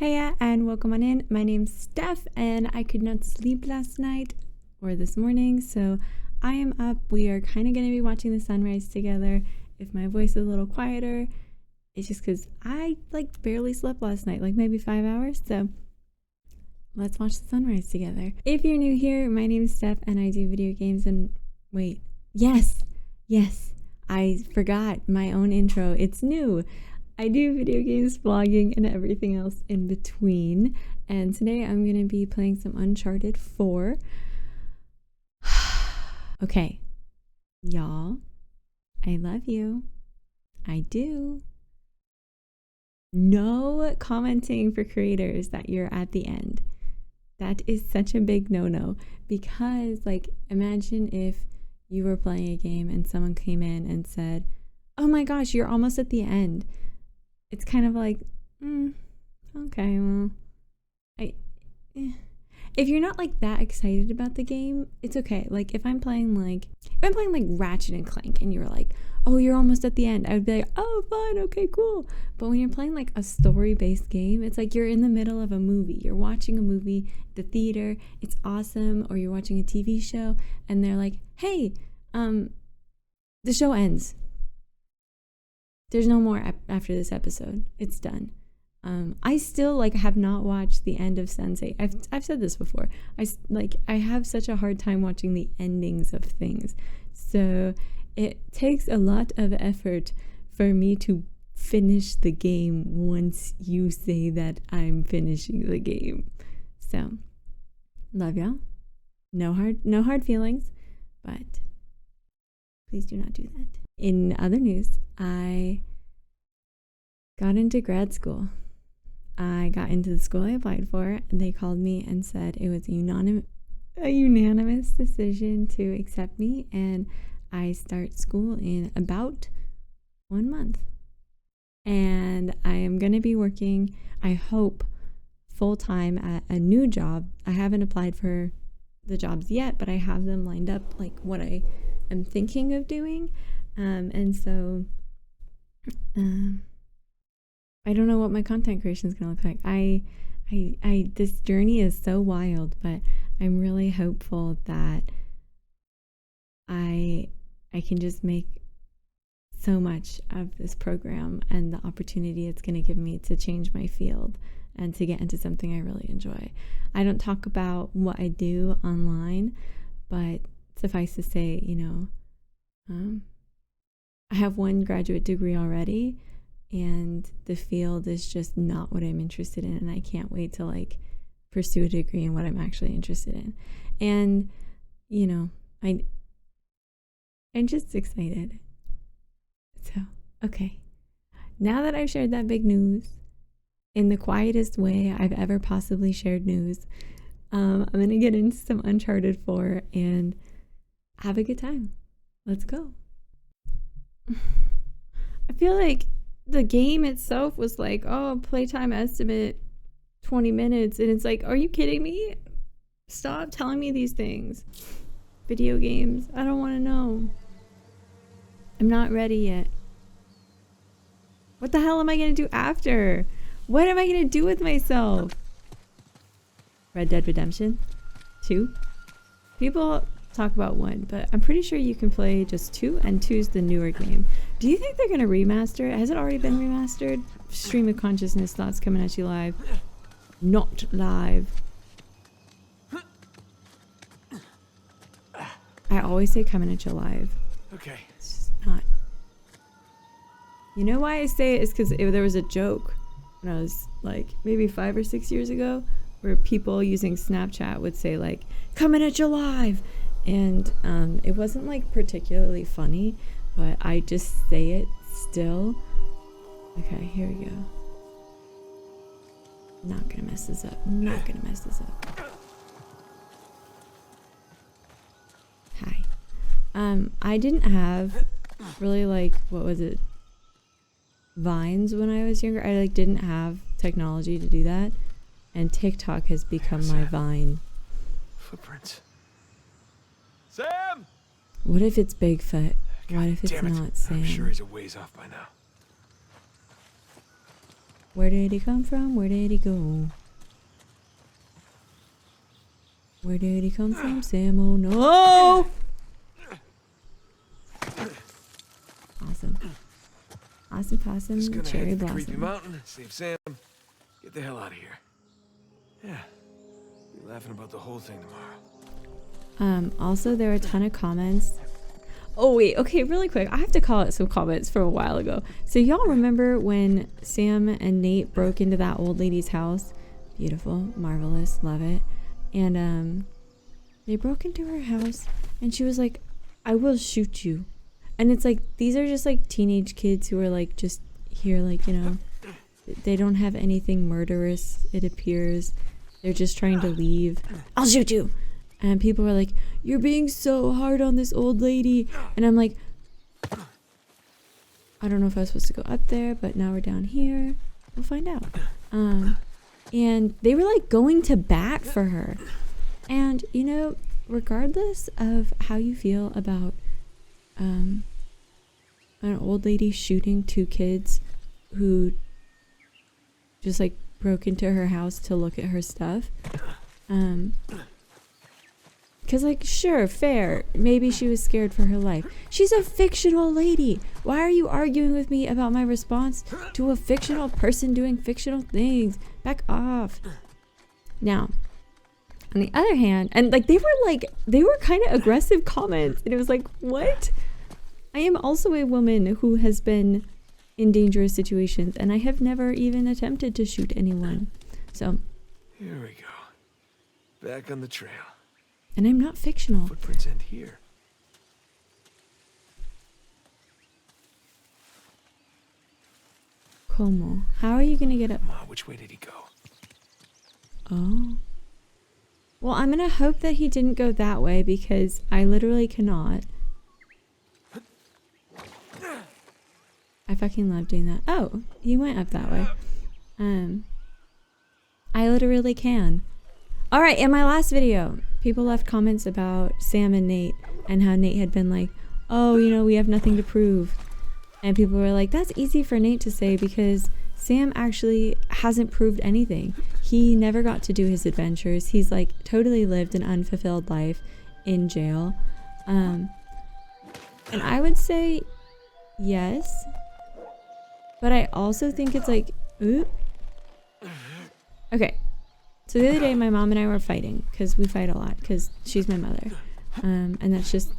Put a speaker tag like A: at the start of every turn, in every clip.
A: Heya and welcome on in. My name's Steph and I could not sleep last night or this morning, so I am up. We are kind of going to be watching the sunrise together. If my voice is a little quieter, it's just because I barely slept last night, like maybe 5 hours, so let's watch the sunrise together. If you're new here, my name is Steph and I do video games and wait, yes, I forgot my own intro. It's new. I do video games, vlogging, and everything else in between. And today I'm going to be playing some Uncharted 4. Okay, y'all, I love you. I do. No commenting for creators that you're at the end. That is such a big no-no because, imagine if you were playing a game and someone came in and said, "Oh my gosh, you're almost at the end." It's kind of like, okay, well, if you're not that excited about the game, it's okay. If I'm playing Ratchet and Clank and you're like, "Oh, you're almost at the end," I would be like, "Oh, fine, okay, cool." But when you're playing a story-based game, it's like you're in the middle of a movie. You're watching a movie at the theater. It's awesome. Or you're watching a TV show and they're like, "Hey, the show ends. There's no more after this episode. It's done." I still have not watched the end of Sense8. I've said this before. I have such a hard time watching the endings of things. So it takes a lot of effort for me to finish the game once you say that I'm finishing the game. So love y'all. No hard feelings, but please do not do that. In other news, I got into grad school. I got into the school I applied for, and they called me and said it was a unanimous decision to accept me, and I start school in about 1 month. And I am going to be working, I hope, full-time at a new job. I haven't applied for the jobs yet, but I have them lined up, what I am thinking of doing. And so I don't know what my content creation is going to look like. This journey is so wild, but I'm really hopeful that I can just make so much of this program and the opportunity it's going to give me to change my field and to get into something I really enjoy. I don't talk about what I do online, but suffice to say, I have one graduate degree already, and the field is just not what I'm interested in, and I can't wait to pursue a degree in what I'm actually interested in. And I'm just excited. So, okay. Now that I've shared that big news in the quietest way I've ever possibly shared news, I'm going to get into some Uncharted 4 and have a good time. Let's go. I feel like the game itself was playtime estimate 20 minutes, and it's are you kidding me? Stop telling me these things. Video games, I don't want to know. I'm not ready yet. What the hell am I going to do after? What am I going to do with myself? Red Dead Redemption 2? People talk about 1, but I'm pretty sure you can play just 2, and 2's the newer game. Do you think they're going to remaster it? Has it already been remastered? Stream of consciousness thoughts coming at you live. Not live. I always say coming at you live.
B: Okay.
A: It's just not. You know why I say it is because there was a joke when I was maybe 5 or 6 years ago where people using Snapchat would say coming at you live. And it wasn't particularly funny, but I just say it still. Okay, here we go. Not gonna mess this up. Not gonna mess this up. Hi. I didn't have really what was it? Vines when I was younger. I didn't have technology to do that, and TikTok has become my Vine.
B: Footprints. Sam!
A: What if it's Bigfoot? What if it's not Sam?
B: I'm sure he's a ways off by now.
A: Where did he come from? Where did he go? Where did he come from, Sam? Oh no! Awesome. Awesome possum,
B: Just gonna
A: cherry
B: head to the creepy
A: blossom.
B: mountain, save Sam, get the hell out of here. Yeah, be laughing about the whole thing tomorrow.
A: Also there were a ton of comments. Oh wait, okay, really quick. I have to call out some comments from a while ago. So y'all remember when Sam and Nate broke into that old lady's house? Beautiful, marvelous, love it. And they broke into her house and she was like, I will shoot you. And it's like, these are just like teenage kids who are like just here, like, you know, they don't have anything murderous, it appears. They're just trying to leave. I'll shoot you. And people were like, you're being so hard on this old lady. And I'm like, I don't know if I was supposed to go up there, but now we're down here. We'll find out. And they were like going to bat for her. And, you know, regardless of how you feel about an old lady shooting two kids who just like broke into her house to look at her stuff, because like, sure, fair, maybe she was scared for her life. She's a fictional lady. Why are you arguing with me about my response to a fictional person doing fictional things? Back off. Now, on the other hand, and like they were kind of aggressive comments, and it was like, what? I am also a woman who has been in dangerous situations, and I have never even attempted to shoot anyone. So
B: Here we go. Back on the trail.
A: and I'm not fictional.
B: Footprints end here.
A: Como? How are you gonna get up?
B: Ma, which way did he go?
A: Oh. Well, I'm gonna hope that he didn't go that way because I literally cannot. I fucking love doing that. Oh, he went up that way. I literally can. Alright, in my last video, people left comments about Sam and Nate and how Nate had been like, oh, you know, we have nothing to prove. And people were like, that's easy for Nate to say because Sam actually hasn't proved anything. He never got to do his adventures. He's like totally lived an unfulfilled life in jail. And I would say yes. But I also think it's like, ooh. Okay. So the other day, my mom and I were fighting because we fight a lot because she's my mother. And that's just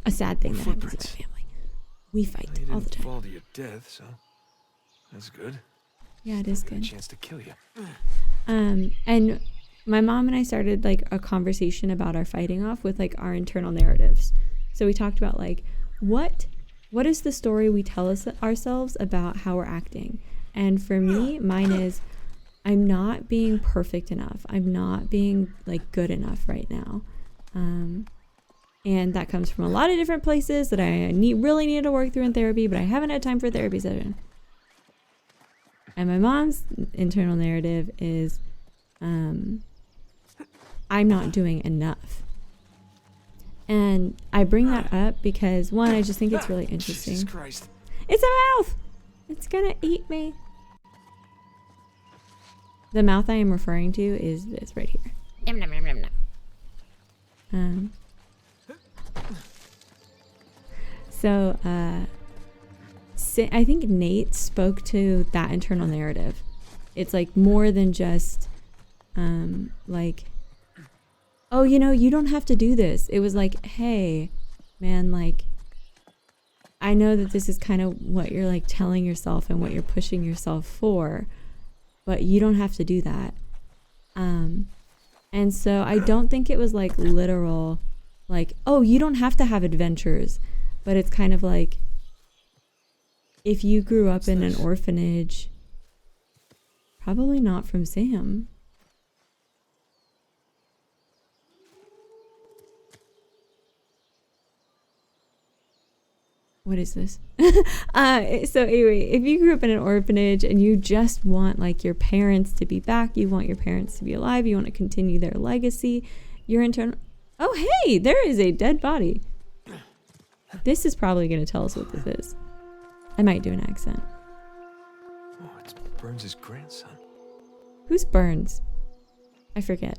A: a sad thing that happens in my family. We fight
B: Well, you
A: all the
B: didn't
A: time.
B: fall to your death, so that's good.
A: Yeah, it is
B: Got a
A: good.
B: chance to kill you.
A: And my mom and I started like a conversation about our fighting off with like our internal narratives. So we talked about like what is the story we tell ourselves about how we're acting. And for me, mine is I'm not being perfect enough. I'm not being like good enough right now. And that comes from a lot of different places that I really need to work through in therapy, but I haven't had time for a therapy session. And my mom's internal narrative is I'm not doing enough. And I bring that up because, one, I just think it's really interesting.
B: Jesus Christ.
A: It's a mouth! It's gonna eat me. The mouth I am referring to is this right here. Nom, nom, nom, nom, nom. So, I think Nate spoke to that internal narrative. It's like more than just, like, oh, you know, you don't have to do this. It was like, hey, man, like, I know that this is kind of what you're like telling yourself and what you're pushing yourself for, but you don't have to do that. And so I don't think it was like literal, like, oh, you don't have to have adventures, but it's kind of like, if you grew up in an orphanage, probably not from Sam. What is this? So anyway, if you grew up in an orphanage and you just want like your parents to be back, you want your parents to be alive, you want to continue their legacy, your internal... Oh, hey, there is a dead body. This is probably going to tell us what this is. I might do an accent.
B: Oh, it's Burns' grandson.
A: Who's Burns? I forget.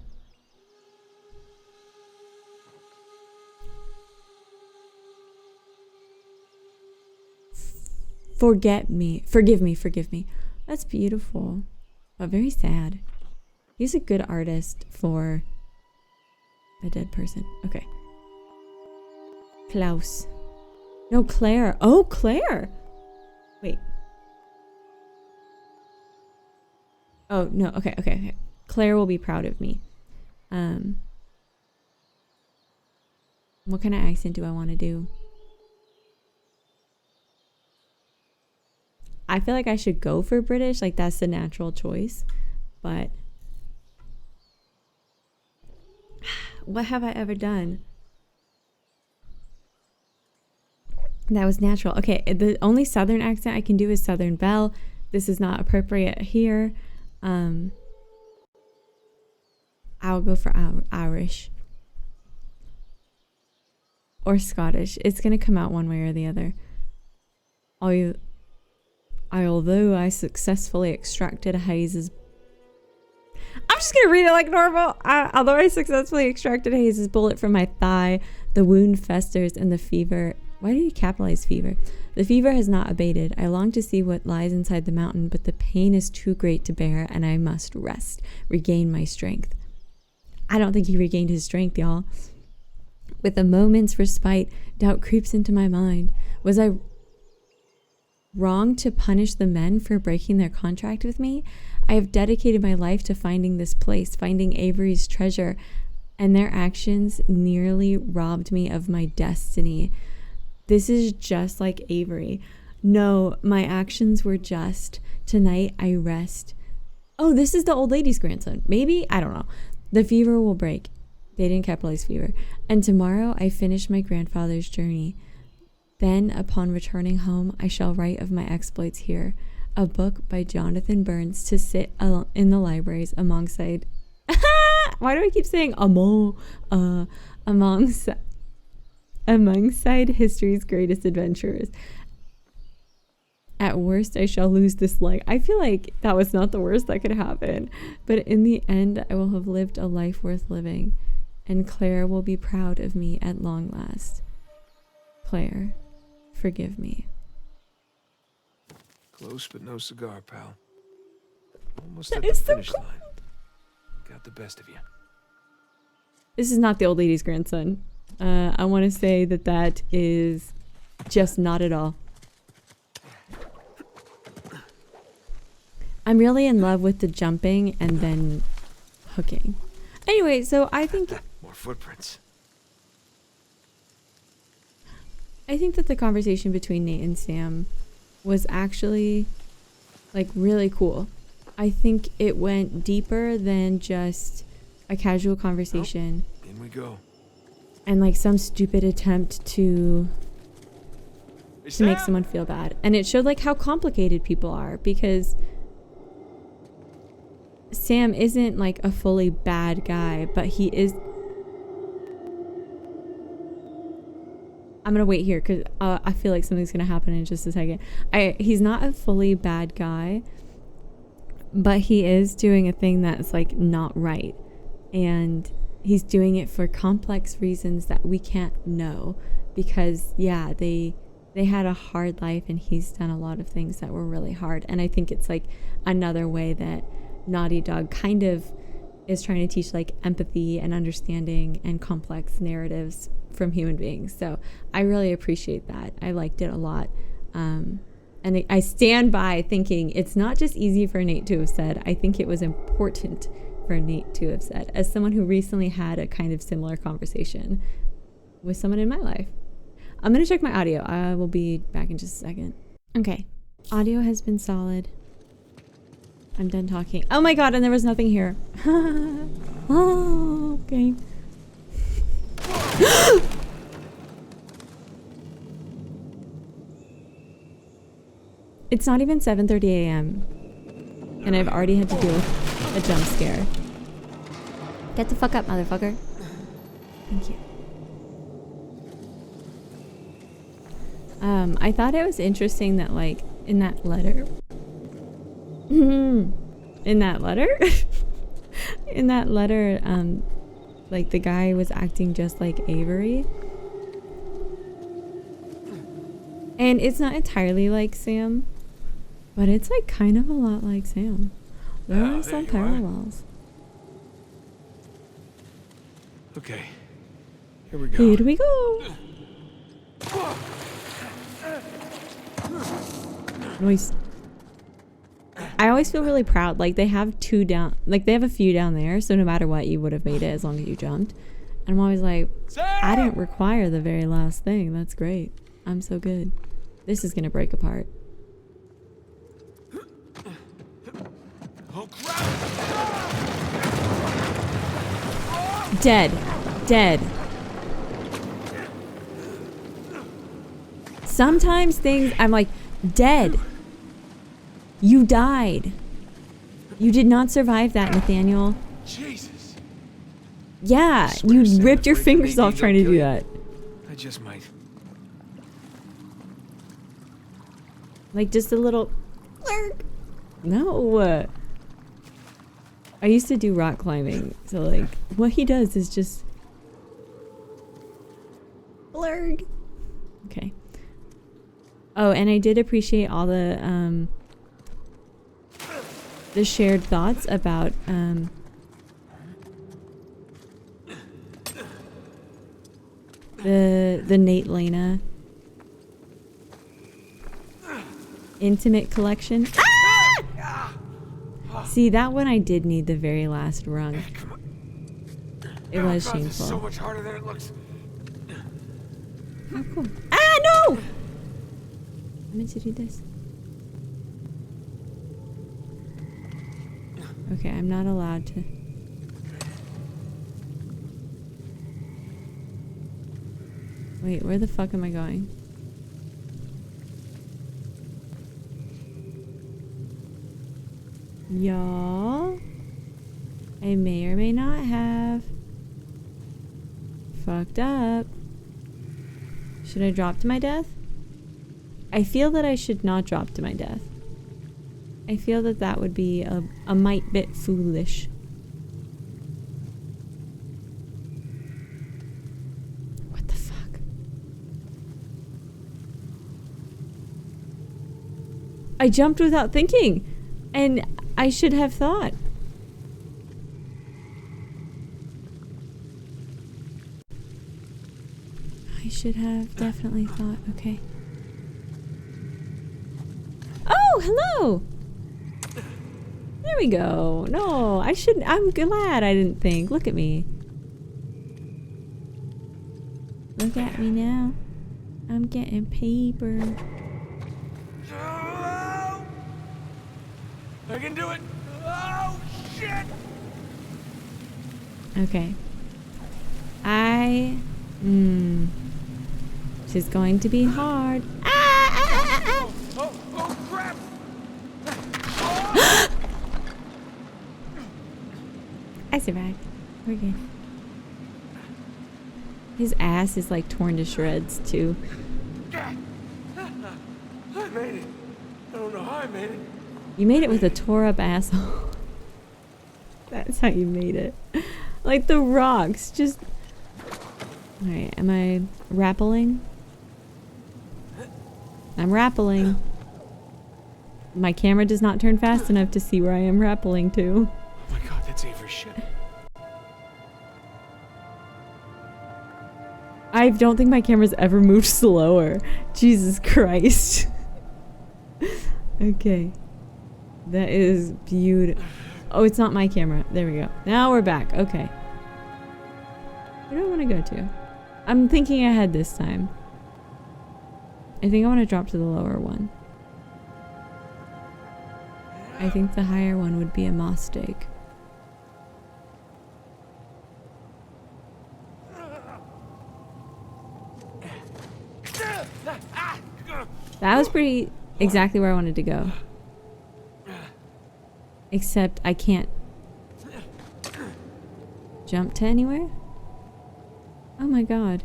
A: Forgive me. That's beautiful, but very sad. He's a good artist for a dead person. Okay. Klaus. No, Claire. Oh, Claire. Wait. Oh, no. Okay. Claire will be proud of me. What kind of accent do I want to do? I feel like I should go for British. Like, that's the natural choice. But what have I ever done that was natural? Okay, the only Southern accent I can do is Southern Belle. This is not appropriate here. I'll go for Irish. Or Scottish. It's going to come out one way or the other. Although I successfully extracted Hayes's... I'm just going to read it like normal. Although I successfully extracted Hayes's bullet from my thigh, the wound festers and the fever... Why do you capitalize fever? The fever has not abated. I long to see what lies inside the mountain, but the pain is too great to bear, and I must rest, regain my strength. I don't think he regained his strength, y'all. With a moment's respite, doubt creeps into my mind. Was I wrong to punish the men for breaking their contract with me? I have dedicated my life to finding this place, finding Avery's treasure, and their actions nearly robbed me of my destiny. This is just like Avery. No, my actions were just. Tonight I rest. Oh, this is the old lady's grandson. Maybe? I don't know. The fever will break. They didn't capitalize fever. And tomorrow I finish my grandfather's journey. Then, upon returning home, I shall write of my exploits here. A book by Jonathan Burns to sit in the libraries alongside... Why do I keep saying alongside history's greatest adventurers? At worst, I shall lose this life. I feel like that was not the worst that could happen. But in the end, I will have lived a life worth living. And Claire will be proud of me at long last. Claire, forgive me.
B: Close but no cigar, pal. Almost
A: That
B: at the
A: is so
B: finish
A: cool.
B: line. Got the best of you.
A: This is not the old lady's grandson. I want to say that is just not at all. I'm really in love with the jumping and then hooking. Anyway, so I think
B: More footprints.
A: that the conversation between Nate and Sam was actually like really cool. I think it went deeper than just a casual conversation.
B: Oh, in we go.
A: And like some stupid attempt to make someone feel bad. And it showed like how complicated people are, because Sam isn't like a fully bad guy, but he is... I'm gonna wait here because I feel like something's gonna happen in just a second. He's not a fully bad guy, but he is doing a thing that's like not right. And he's doing it for complex reasons that we can't know, because yeah, they had a hard life and he's done a lot of things that were really hard. And I think it's like another way that Naughty Dog kind of is trying to teach like empathy and understanding and complex narratives from human beings. So I really appreciate that. I liked it a lot. And I stand by thinking it's not just easy for Nate to have said. I think it was important for Nate to have said, as someone who recently had a kind of similar conversation with someone in my life. I'm going to check my audio. I will be back in just a second. Okay. Audio has been solid. I'm done talking. Oh my god, and there was nothing here. Oh, okay. It's not even 7:30 a.m. and I've already had to deal with a jump scare. Get the fuck up, motherfucker. Thank you. I thought it was interesting that like in that letter In that letter? In that letter, like the guy was acting just like Avery. And it's not entirely like Sam, but it's like kind of a lot like Sam. There are some parallels.
B: Okay, here we go.
A: Here we go. Noise. I always feel really proud. Like they have two down, like they have a few down there. So no matter what, you would have made it as long as you jumped. And I'm always like, I didn't require the very last thing. That's great. I'm so good. This is gonna break apart.
B: Oh crap!
A: Dead. Dead. Sometimes things, I'm like, dead. You died. You did not survive that, Nathaniel.
B: Jesus.
A: Yeah, you ripped your fingers off trying to do that.
B: I just might.
A: Like just a little... No. I used to do rock climbing, so like, what he does is just... Blurg. Okay. Oh, and I did appreciate all the shared thoughts about the Nate Lena intimate collection. Ah! See, that one I did need the very last rung. It was shameful.
B: This is so much harder than it looks.
A: Oh, cool. Ah, no! I meant to do this. Okay, I'm not allowed to. Wait, where the fuck am I going? Y'all, I may or may not have fucked up. Should I drop to my death? I feel that I should not drop to my death. I feel that that would be a mite bit foolish. What the fuck? I jumped without thinking, and I should have thought. I should have definitely thought. Okay. Oh, hello! There we go. No, I shouldn't. I'm glad I didn't think. Look at me. Look at me now. I'm getting paper.
B: I can do it. Oh, shit.
A: Okay. This is going to be hard.
B: Oh, crap.
A: I survived. We're good. His ass is like torn to shreds too.
B: I made it. I don't know how I made it.
A: You made it with a tore up asshole. That's how you made it. Like the rocks, just... Alright, am I rappelling? I'm rappelling. My camera does not turn fast enough to see where I am rappelling to.
B: Oh my god, that's Avery's shit.
A: I don't think my camera's ever moved slower. Jesus Christ. Okay. That is beautiful. Oh, it's not my camera. There we go. Now we're back. Okay. Where do I want to go to? I'm thinking ahead this time. I think I want to drop to the lower one. I think the higher one would be a moss steak. That was pretty exactly where I wanted to go. Except I can't jump to anywhere? Oh my god.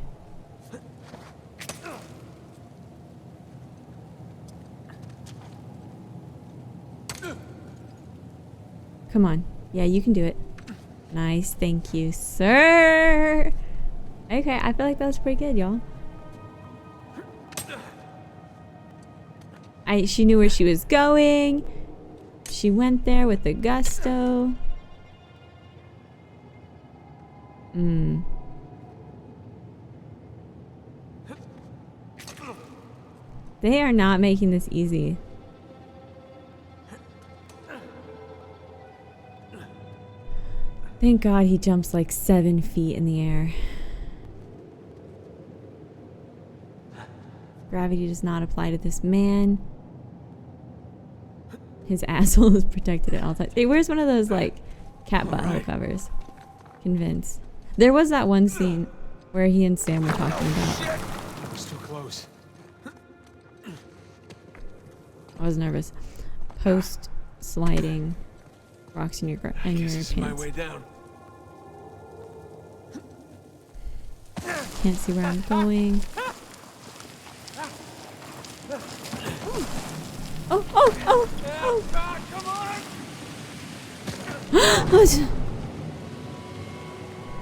A: Come on. Yeah, you can do it. Nice. Thank you, sir. Okay, I feel like that was pretty good, y'all. She knew where she was going. She went there with the gusto. They are not making this easy. Thank God he jumps like 7 feet in the air. Gravity does not apply to this man. His asshole is protected at all times. Hey, where's one of those like cat butthole covers? Convinced. There was that one scene where he and Sam were talking about.
B: That was too close.
A: I was nervous. Post sliding rocks in your
B: This is my
A: pants.
B: way down.
A: Can't see where I'm going. Oh, oh, oh, oh.
B: God, come on!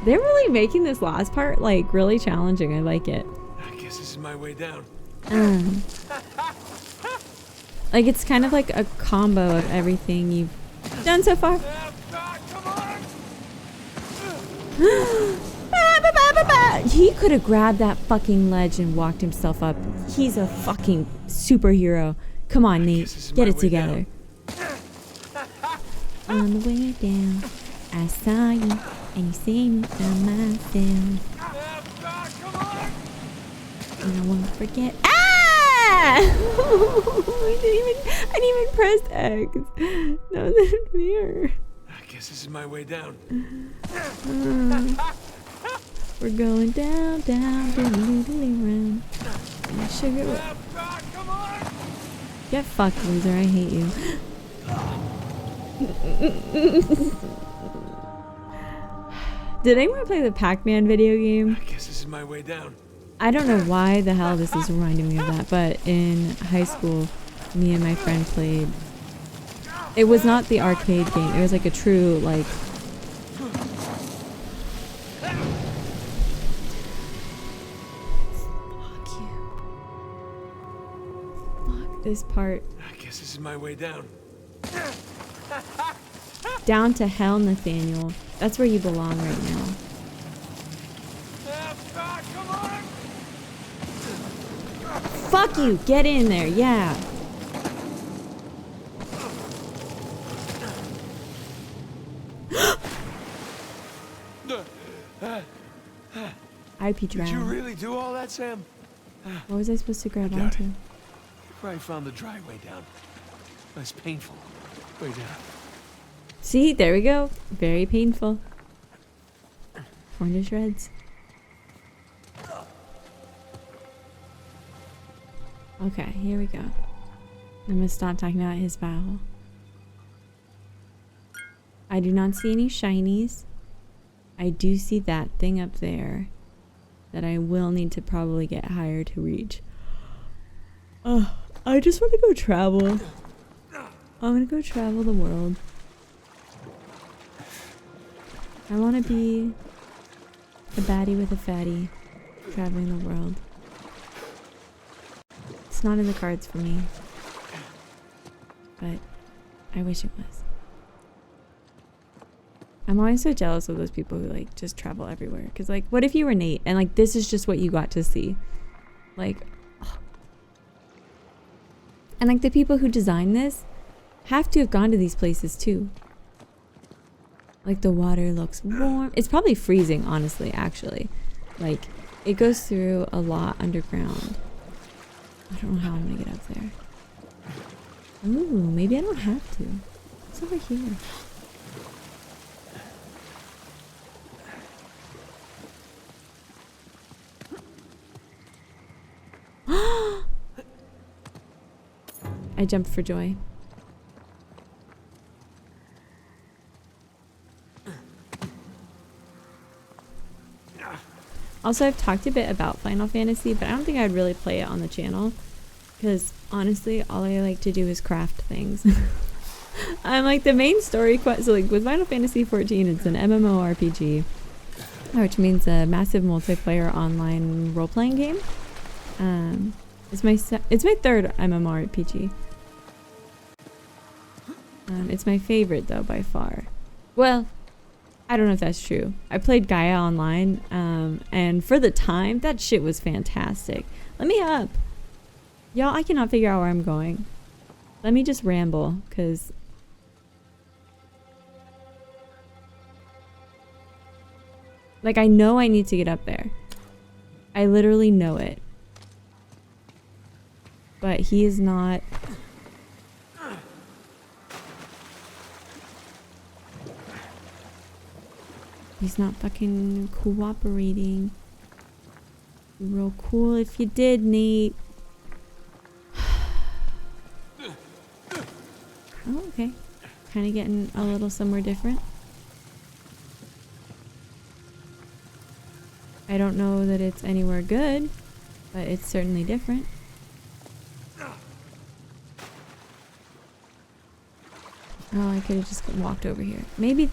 A: They're really making this last part like really challenging. I like it.
B: I guess this is my way down.
A: Like it's kind of like a combo of everything you've done so far.
B: God, come on!
A: He could have grabbed that fucking ledge and walked himself up. He's a fucking superhero. Come on, Nate. Get it together. On the way down, I saw you, and you saved me from myself.
B: God, come on!
A: And I won't forget. Ah! I didn't even press X. That was unfair.
B: I guess this is my way down.
A: We're going down, down, doodly round. Sugar.
B: God, come on!
A: Get fucked, loser. I hate you. Did anyone play the Pac-Man video game?
B: I guess this is my way down.
A: I don't know why the hell this is reminding me of that, but in high school, me and my friend played. It was not the arcade game. It was like a true, like... Fuck you. Fuck this part.
B: I guess this is my way down.
A: Down to hell, Nathaniel. That's where you belong right now.
B: God, come on!
A: Fuck you! Get in there, yeah. IP
B: Did you
A: drown.
B: really do all that, Sam?
A: What was I supposed to grab
B: doubt
A: onto?
B: You probably found the dry way down. That's painful. Way down.
A: See, there we go. Very painful. Torn to shreds. Okay, here we go. I'm gonna stop talking about his battle. I do not see any shinies. I do see that thing up there that I will need to probably get higher to reach. I just want to go travel. I'm gonna go travel the world. I want to be a baddie with a fatty traveling the world. It's not in the cards for me, but I wish it was. I'm always so jealous of those people who like just travel everywhere. Because like, what if you were Nate and like this is just what you got to see? Like, ugh. And like the people who designed this have to have gone to these places too. Like the water looks warm. It's probably freezing, honestly, actually. Like it goes through a lot underground. I don't know how I'm gonna get up there. Ooh, maybe I don't have to. It's over here. I jumped for joy. Also, I've talked a bit about Final Fantasy, but I don't think I'd really play it on the channel. Because, honestly, all I like to do is craft things. I'm like the main story quest. So like with Final Fantasy 14, it's an MMORPG, which means a massive multiplayer online role-playing game. It's my third MMORPG. It's my favorite though by far. Well, I don't know if that's true. I played Gaia Online, and for the time, that shit was fantastic. Let me up. Y'all, I cannot figure out where I'm going. Let me just ramble, because... like, I know I need to get up there. I literally know it. But he is not... he's not fucking cooperating. Real cool if you did, Nate. Oh, okay. Kind of getting a little somewhere different. I don't know that it's anywhere good, but it's certainly different. Oh, I could have just walked over here. Maybe...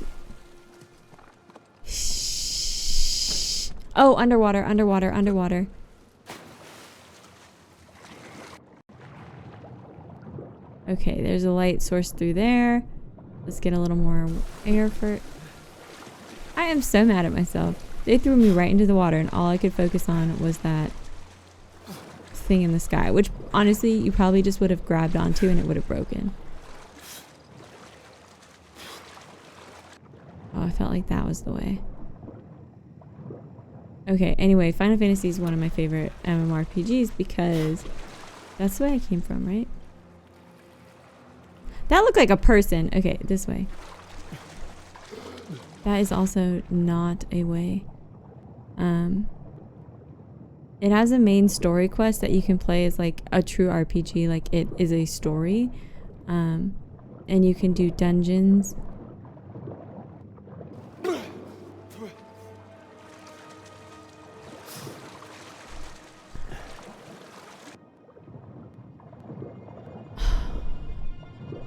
A: shh. Oh, underwater, underwater, underwater. Okay, there's a light source through there. Let's get a little more air for... I am so mad at myself. They threw me right into the water and all I could focus on was that thing in the sky, which honestly you probably just would have grabbed onto and it would have broken. Oh, I felt like that was the way. Okay, anyway, Final Fantasy is one of my favorite MMORPGs because that's the way I came from, right? That looked like a person. Okay, this way. That is also not a way. It has a main story quest that you can play as like a true RPG, like it is a story. And you can do dungeons.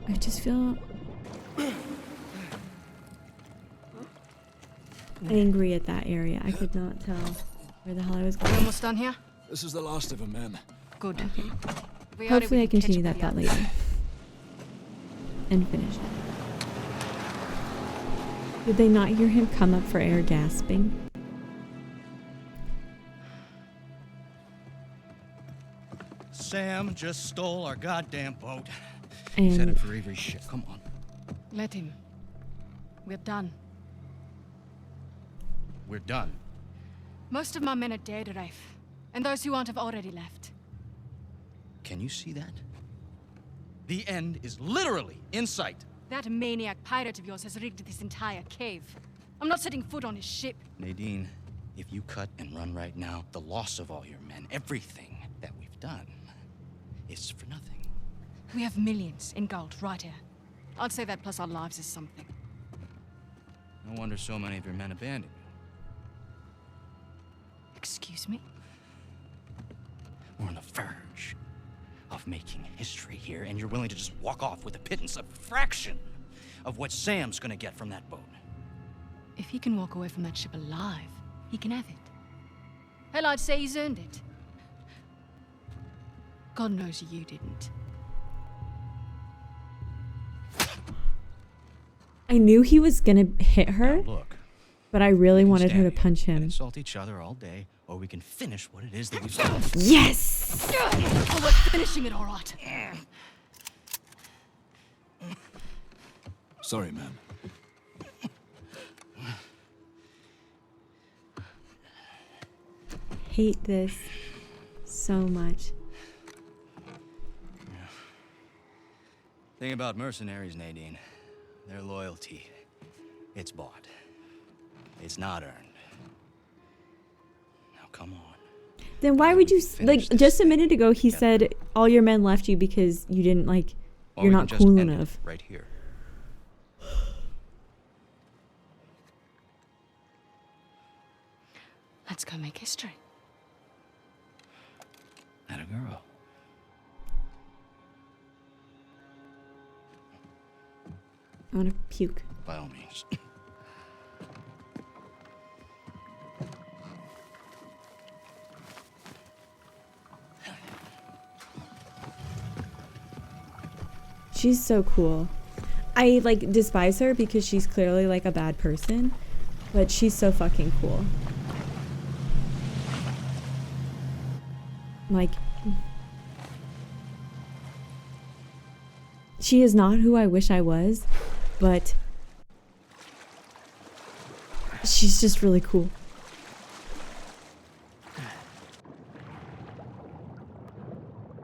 A: I just feel angry at that area. I could not tell where the hell I was going.
C: Almost done here?
B: This is the last of them, ma'am.
C: Good.
A: Okay. Hopefully I continue that later. And finish it. Did they not hear him come up for air gasping?
D: Sam just stole our goddamn boat.
A: And
D: He's headed for Avery's ship. Come on.
C: Let him. We're done.
D: We're done.
C: Most of my men are dead, Rafe. And those who aren't have already left.
D: Can you see that? The end is literally in sight.
C: That maniac pirate of yours has rigged this entire cave. I'm not setting foot on his ship.
D: Nadine, if you cut and run right now, the loss of all your men, everything that we've done, is for nothing.
C: We have millions in gold right here. I'd say that plus our lives is something.
D: No wonder so many of your men abandoned you.
C: Excuse me?
D: We're on the verge of making history here, and you're willing to just walk off with a pittance, a fraction of what Sam's gonna get from that boat.
C: If he can walk away from that ship alive, he can have it. Hell, I'd say he's earned it. God knows you didn't.
A: I knew he was gonna hit her,
D: Now look,
A: but I really
D: we can
A: wanted her to
D: stand here
A: punch
D: and
A: him.
D: insult each other all day, or we can finish what it is that we've done.
A: Yes!
C: Oh, we're finishing it all right.
B: Sorry, ma'am.
A: Hate this so much.
D: Thing about mercenaries, Nadine, their loyalty, it's bought. It's not earned. Now come on.
A: Then why would you, like,
D: Finish this
A: just a
D: thing
A: minute ago he
D: together.
A: said all your men left you because you didn't, like,
D: Or
A: you're
D: we
A: not
D: can just
A: cool
D: end it
A: enough.
D: right here.
C: Let's go make history.
D: Not a girl.
A: I want to puke.
D: By all means.
A: She's so cool. I like despise her because she's clearly like a bad person, but she's so fucking cool. Like, she is not who I wish I was, but she's just really cool.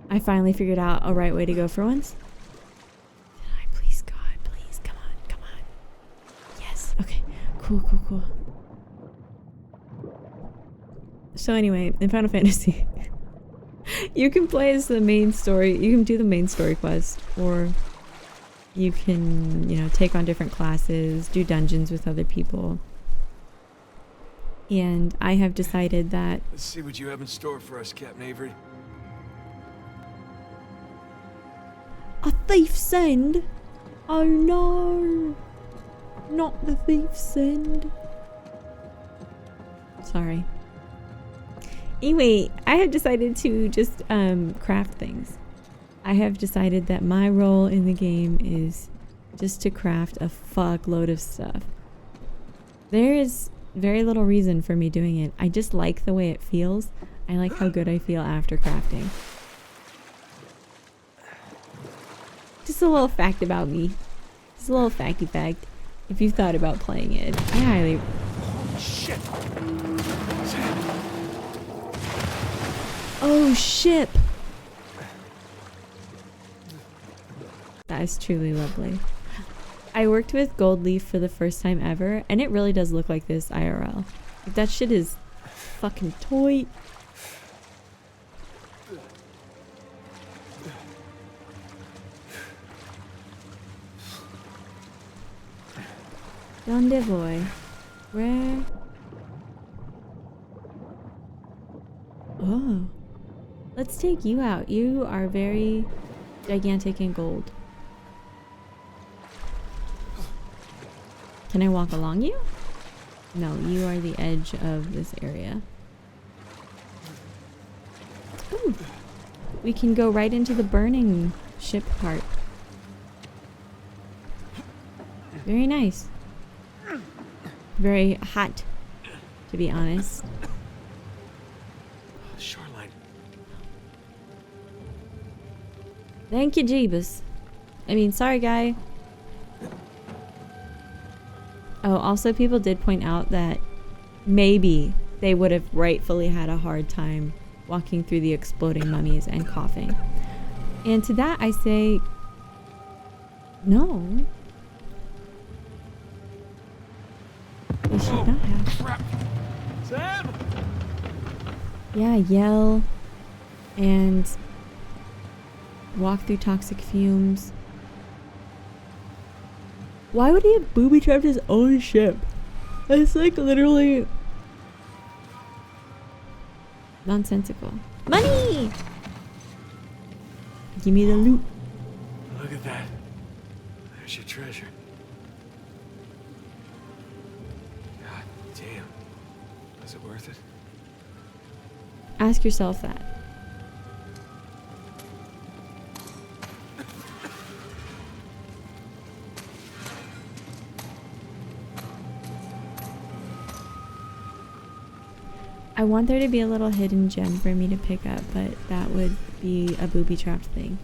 A: I finally figured out a right way to go for once. Did I? Please, God, please, come on, come on. Yes, okay, cool, cool, cool. So anyway, in Final Fantasy, you can play as the main story, you can do the main story quest, or you can, you know, take on different classes, do dungeons with other people. And I have decided that...
B: Let's see what you have in store for us, Captain Avery.
A: A thief's end? Oh no! Not the thief's end. Sorry. Anyway, I have decided to just craft things. I have decided that my role in the game is just to craft a fuckload of stuff. There is very little reason for me doing it. I just like the way it feels. I like how good I feel after crafting. Just a little fact about me. Just a little facty fact. If you've thought about playing it, I highly...
B: Shit!
A: Oh, shit! That is truly lovely. I worked with gold leaf for the first time ever, and it really does look like this IRL. Like, that shit is fucking toy. Donde voy? Where? Oh. Let's take you out. You are very gigantic and gold. Can I walk along you? No, you are the edge of this area. Ooh. We can go right into the burning ship part. Very nice. Very hot, to be honest.
B: Shoreline.
A: Thank you, Jeebus. I mean, sorry, guy. Oh, also people did point out that maybe they would have rightfully had a hard time walking through the exploding mummies and coughing. And to that I say, no. They should not have.
B: Crap. Sam!
A: Yeah, yell and walk through toxic fumes. Why would he have booby-trapped his own ship? That's like literally nonsensical. Money! Give me the loot.
B: Look at that. There's your treasure. God damn. Was it worth it?
A: Ask yourself that. I want there to be a little hidden gem for me to pick up, but that would be a booby-trapped thing.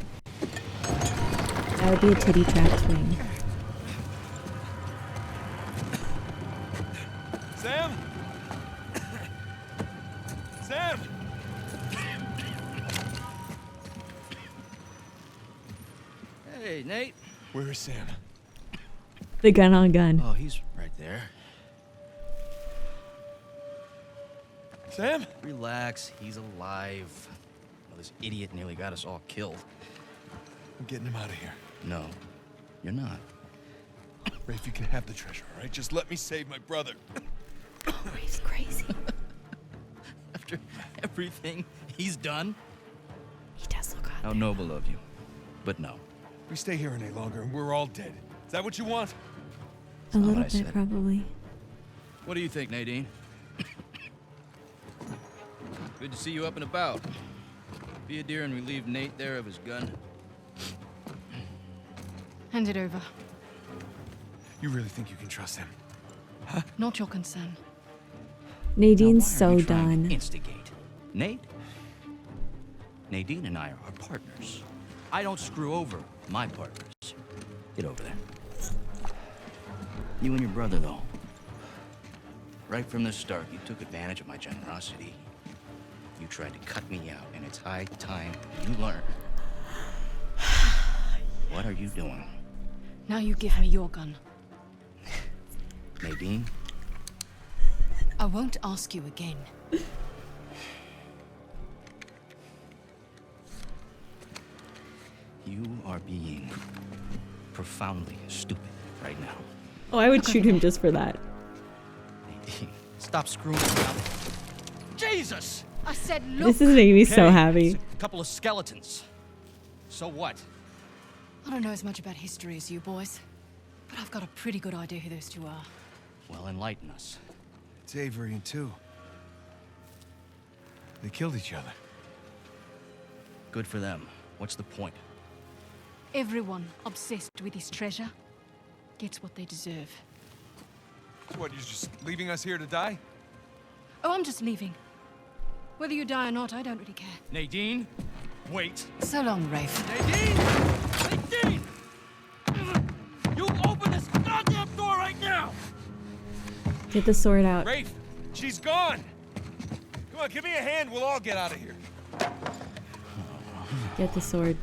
A: That would be a titty-trapped thing.
B: Sam! Sam!
D: Hey, Nate.
B: Where is Sam?
A: The gun on gun.
D: Oh, he's right there.
B: Sam?
D: Relax, he's alive. Well, this idiot nearly got us all killed.
B: I'm getting him out of here.
D: No, you're not.
B: Rafe, you can have the treasure, all right? Just let me save my brother.
A: He's crazy.
D: After everything he's done?
A: He does look
D: How
A: hot.
D: noble of you. But no.
B: If we stay here any longer and we're all dead, Is that what you want?
A: A
D: not
A: little
D: what I
A: bit,
D: said.
A: probably.
D: What do you think, Nadine? Good to see you up and about. Be a dear and relieve Nate there of his gun.
C: Hand it over.
B: You really think you can trust him?
C: Not your concern.
D: Now,
A: Nadine's
D: why are
A: so
D: you trying to
A: done.
D: instigate? Nate? Nadine and I are partners. I don't screw over my partners. Get over there. You and your brother, though. Right from the start, you took advantage of my generosity. You tried to cut me out, and it's high time you learn. What are you doing?
C: Now you give me your gun.
D: Nadine?
C: I won't ask you again.
D: You are being profoundly stupid right now.
A: Oh, I would shoot him just for that.
D: Nadine, stop screwing around. Jesus!
C: I said look.
A: This is making me so
D: Okay,
A: happy.
D: it's a couple of skeletons. So what?
C: I don't know as much about history as you boys, but I've got a pretty good idea who those two are.
D: Well, enlighten us.
B: It's Avery and two. They killed each other.
D: Good for them. What's the point?
C: Everyone obsessed with his treasure gets what they deserve.
B: So what, you're just leaving us here to die?
C: Oh, I'm just leaving. Whether you die or not, I don't really care.
D: Nadine, wait.
C: So long, Rafe.
D: Nadine! Nadine! You open this goddamn door right now!
A: Get the sword out.
B: Rafe, she's gone! Come on, give me a hand, we'll all get out of here.
A: Get the sword.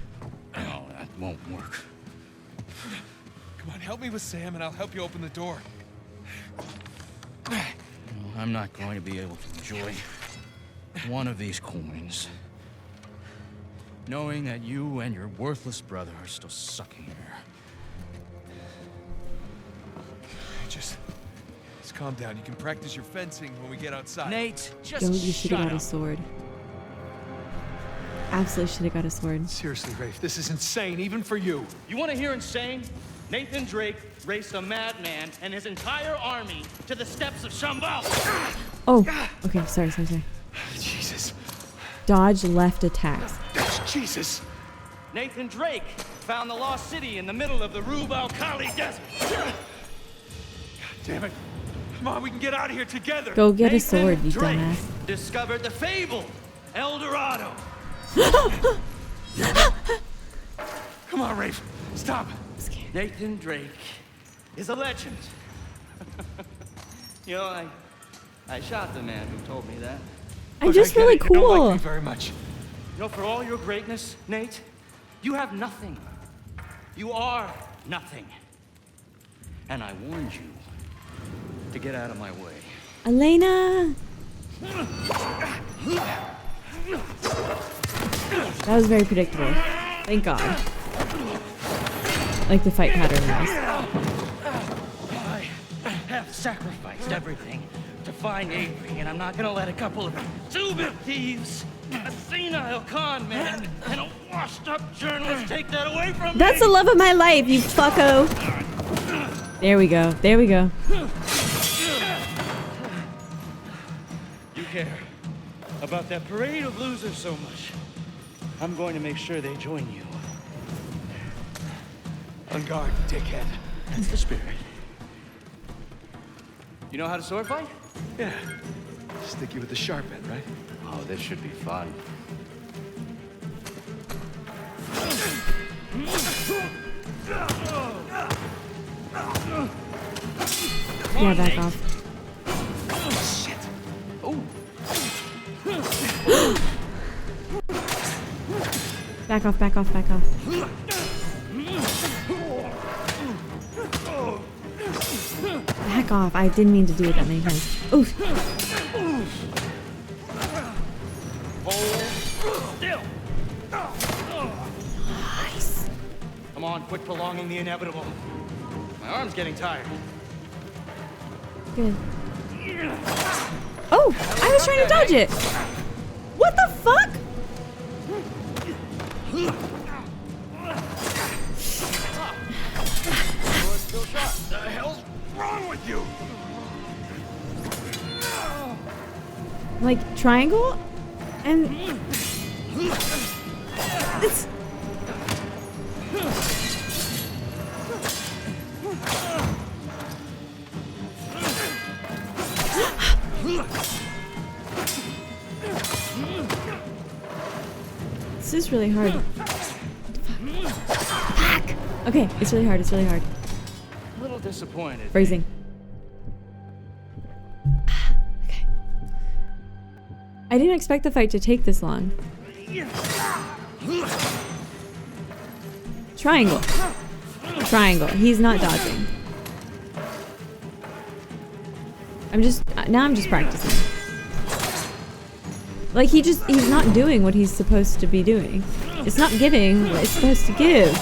D: No, that won't work.
B: Come on, help me with Sam and I'll help you open the door.
D: No, I'm not going to be able to enjoy one of these coins, knowing that you and your worthless brother are still sucking air.
B: Just calm down. You can practice your fencing when we get outside.
D: Nate, just
A: Don't you should
D: shut
A: have got
D: up.
A: a sword. Absolutely should have got a sword.
B: Seriously, Rafe, this is insane, even for you.
E: You want to hear insane? Nathan Drake raced a madman and his entire army to the steps of Shambhala.
A: Oh, okay, sorry.
B: Jesus.
A: Dodge left attacks.
B: Jesus.
E: Nathan Drake found the lost city in the middle of the Rub al-Khali desert.
B: God damn it. Come on, we can get out of here together.
A: Go get a
E: Nathan
A: sword, you
E: Drake
A: dumbass.
E: discovered the fabled El Dorado.
B: Come on, Rafe. Stop.
E: Nathan Drake is a legend. You know, I shot the man who told me that.
A: I'm
B: Look,
A: just
B: I get
A: really
B: it. You don't
A: cool.
B: like me very much.
E: You know, for all your greatness, Nate, you have nothing. You are nothing. And I warned you to get out of my way.
A: Elena! That was very predictable. Thank God. Like the fight pattern was.
E: I have sacrificed everything to find Avery, and I'm not gonna let a couple of stupid thieves, a senile con man, and a washed-up journalist take that away from me.
A: That's the love of my life, you fucko! There we go.
E: You care about that parade of losers so much. I'm going to make sure they join you.
B: On guard, dickhead.
E: That's the spirit. You know how to sword fight?
B: Yeah. Sticky with the sharp end, right?
E: Oh, this should be fun.
A: Yeah, back off.
B: Shit.
A: Back off. Back off. I didn't mean to do it that many times. Oof.
E: Still.
A: Nice.
E: Come on, quit prolonging the inevitable. My arm's getting tired.
A: Good. Oh! I was trying to dodge it! What the fuck? Like, triangle? And... It's... This is really hard. Fuck! Okay, it's really hard, it's really hard.
E: A little disappointed.
A: Phrasing. Okay. I didn't expect the fight to take this long. Triangle. Triangle. He's not dodging. Now I'm just practicing. Like he's not doing what he's supposed to be doing. It's not giving what it's supposed to give.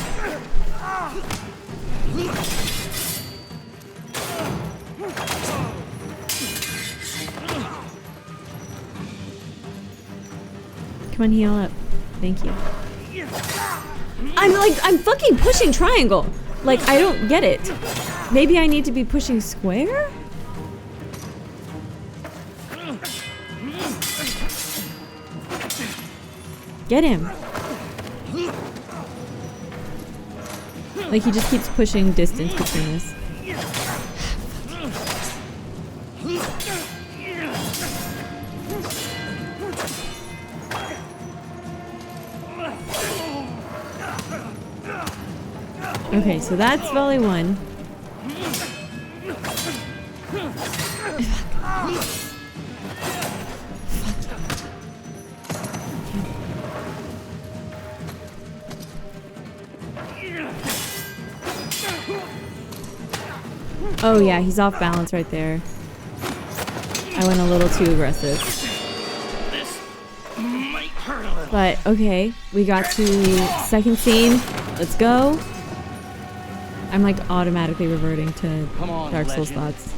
A: Come on, heal up. Thank you. I'm fucking pushing triangle. Like, I don't get it. Maybe I need to be pushing square? Get him. Like, he just keeps pushing distance between us. Okay, so that's volley one. Oh yeah, he's off balance right there. I went a little too aggressive.
E: This might hurt a little.
A: But okay, we got to second scene. Let's go. I'm like automatically reverting to
E: Come on,
A: Dark Souls
E: legend.
A: thoughts.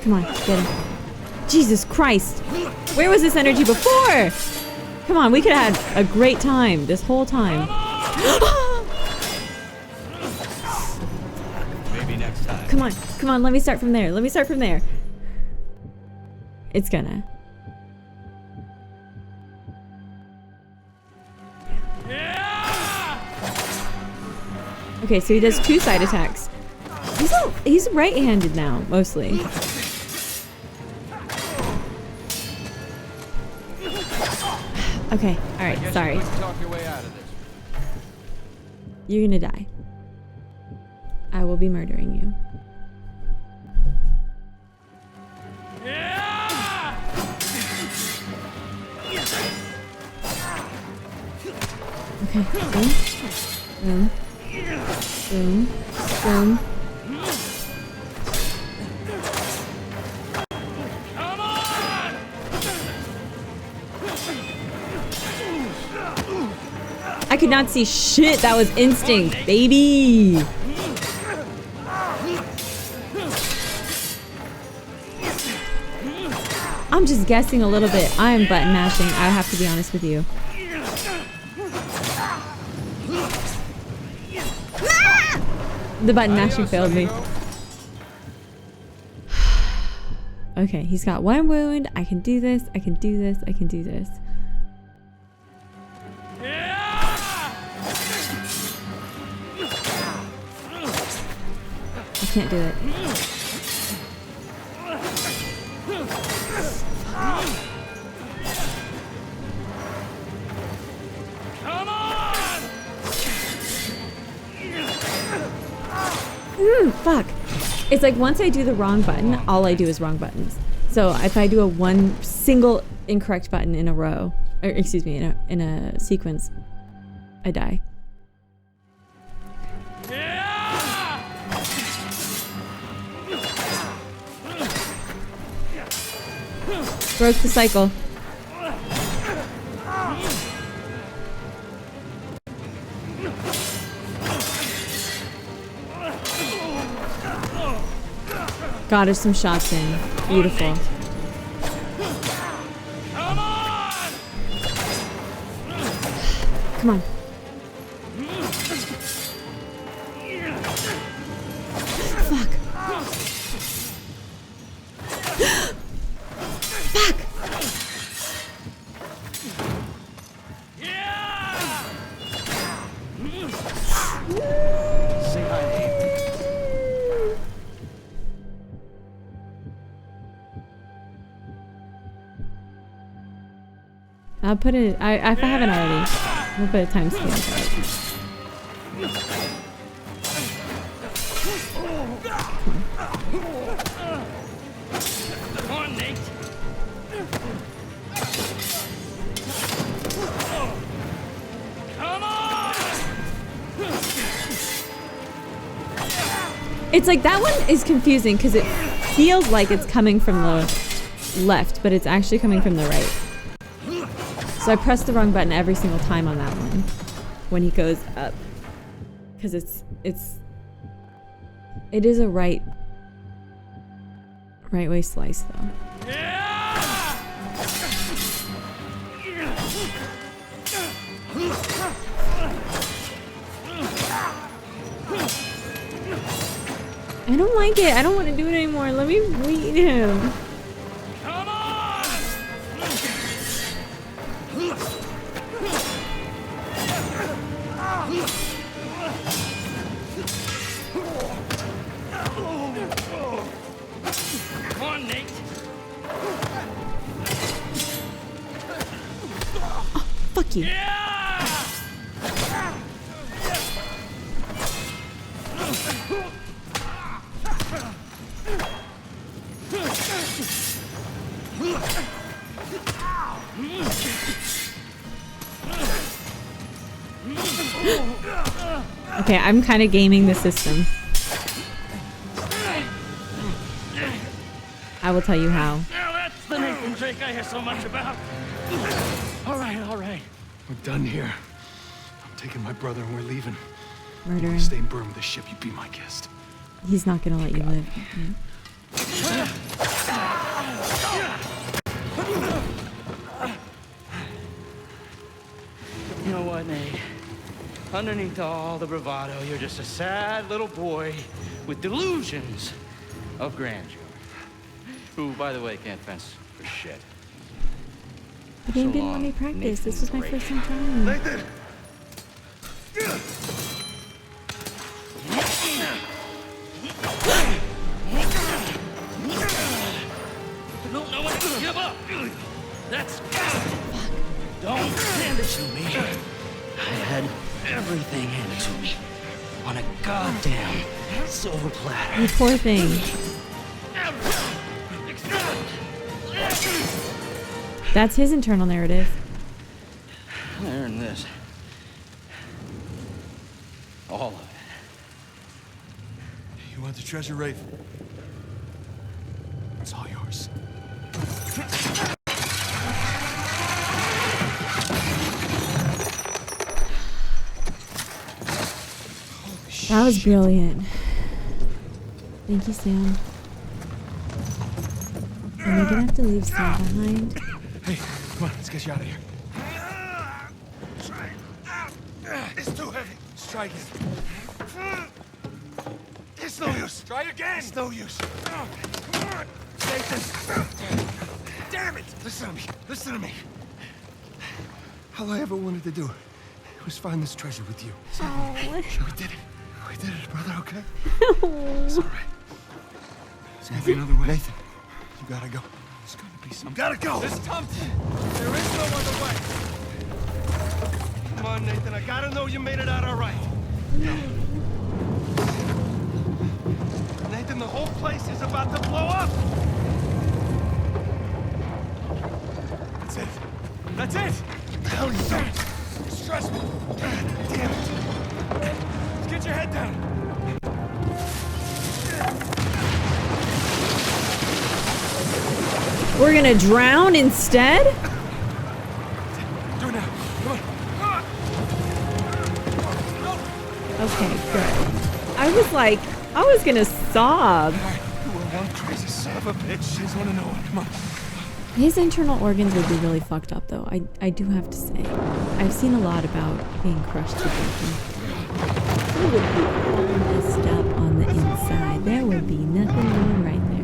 A: Come on, get him. Jesus Christ! Where was this energy before? Come on, we could have had a great time this whole time.
D: Maybe next time.
A: Come on, let me start from there. Let me start from there. It's gonna. Okay, so he does 2 side attacks. He's right-handed now, mostly. Okay, alright, sorry.
B: Talk your way out of this.
A: You're gonna die. I will be murdering you. Okay, boom. Boom. Boom. Boom. I could not see shit. That was instinct, baby. I'm just guessing a little bit. I am button mashing. I have to be honest with you. The button mashing failed me. Okay, he's got 1 wound. I can do this. I can do this. I can do this. I can't do it. Fuck. It's like once I do the wrong button, all I do is wrong buttons. So if I do one single incorrect button in a row, or excuse me, in a sequence, I die. Broke the cycle. Got her some shots in. Beautiful. Come on. Fuck. Fuck.
E: Say hi, Nate.
A: I'll put it. If I haven't already, I'll put a timestamp.
E: Come on, Nate. Come on!
A: It's like that one is confusing because it feels like it's coming from the left, but it's actually coming from the right. So I pressed the wrong button every single time on that one when he goes up, because it is a right way slice though. I don't like it. I don't want to do it anymore. Let me read him.
E: Come on! Come on, Nate.
A: Fuck you. Okay, I'm kind of gaming the system. I will tell you how.
E: Now that's the Nathan Drake I hear so much about. All right.
B: We're done here. I'm taking my brother and we're leaving.
A: Murdering.
B: Stay in Burma with the ship. You be my guest.
A: He's not gonna let you live.
E: You know what, Nate? Underneath all the bravado, you're just a sad little boy with delusions of grandeur. Who, by the way, can't fence for shit.
A: The game
E: So
A: didn't let
E: long,
A: me practice.
E: Nathan
A: This was my
E: Drake.
A: first time trying.
B: Nathan!
E: I don't know when to give up. That's don't hand it to me. I had everything handed to me on a goddamn silver platter.
A: You poor thing. That's his internal narrative.
E: I earned this. All of it.
B: You want the treasure, Rafe? It's all yours.
A: That was brilliant. Thank you, Sam. Am I gonna have to leave Sam behind?
B: Hey, come on, let's get you out of here. It's too heavy. Let's try again. It's no use. Try again. It's no use. Come on. Nathan. Damn it. Listen to me. Listen to me. All I ever wanted to do was find this treasure with you.
A: Oh.
B: We did it. We did it, brother, okay? It's all right. There's gonna be another way. Nathan, you gotta go. There's gonna be some. Gotta go! This There is no other way. Come on, Nathan. I gotta know you made it out all right. Nathan, the whole place is about to blow up! That's it. That's it! What the hell you doing? It's stressful. God damn it. Let's get your head down.
A: We're gonna drown instead?
B: Do it now. Come on.
A: Okay, good. I was gonna sob.
B: All right, you were one crazy son of a bitch. I just want to know it. Come on.
A: His internal organs would be really fucked up, though. I do have to say. I've seen a lot about being crushed to death. He would be all messed up on the inside. There would be nothing going right there.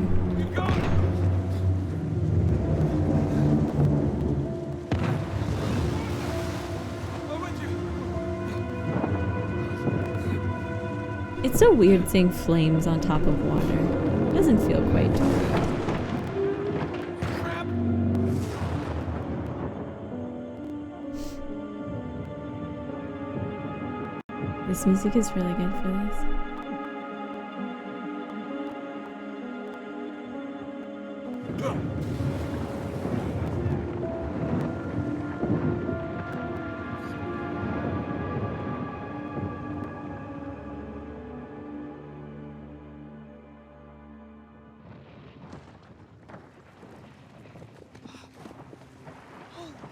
A: It's so weird seeing flames on top of water. It doesn't feel quite right. This music is really good for this.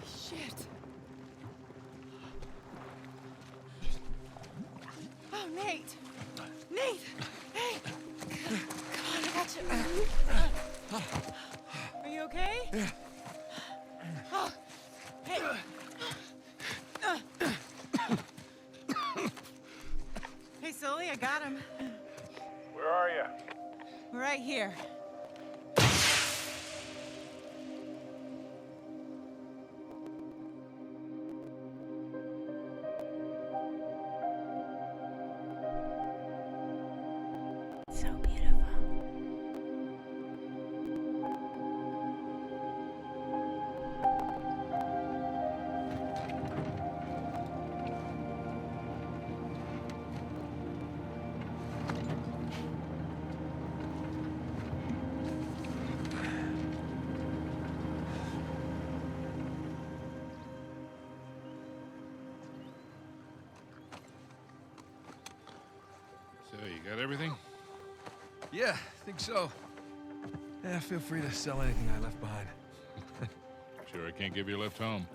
F: Shit. Oh, Nate. Nate. Hey. Come on, I got you. Are you okay? Yeah. Oh. Hey. Hey, Sully, I got him.
B: Where are you?
F: We're right here.
A: So beautiful.
G: So, you got everything?
B: Yeah, I think so. Yeah, feel free to sell anything I left behind.
G: Sure I can't give you a lift home.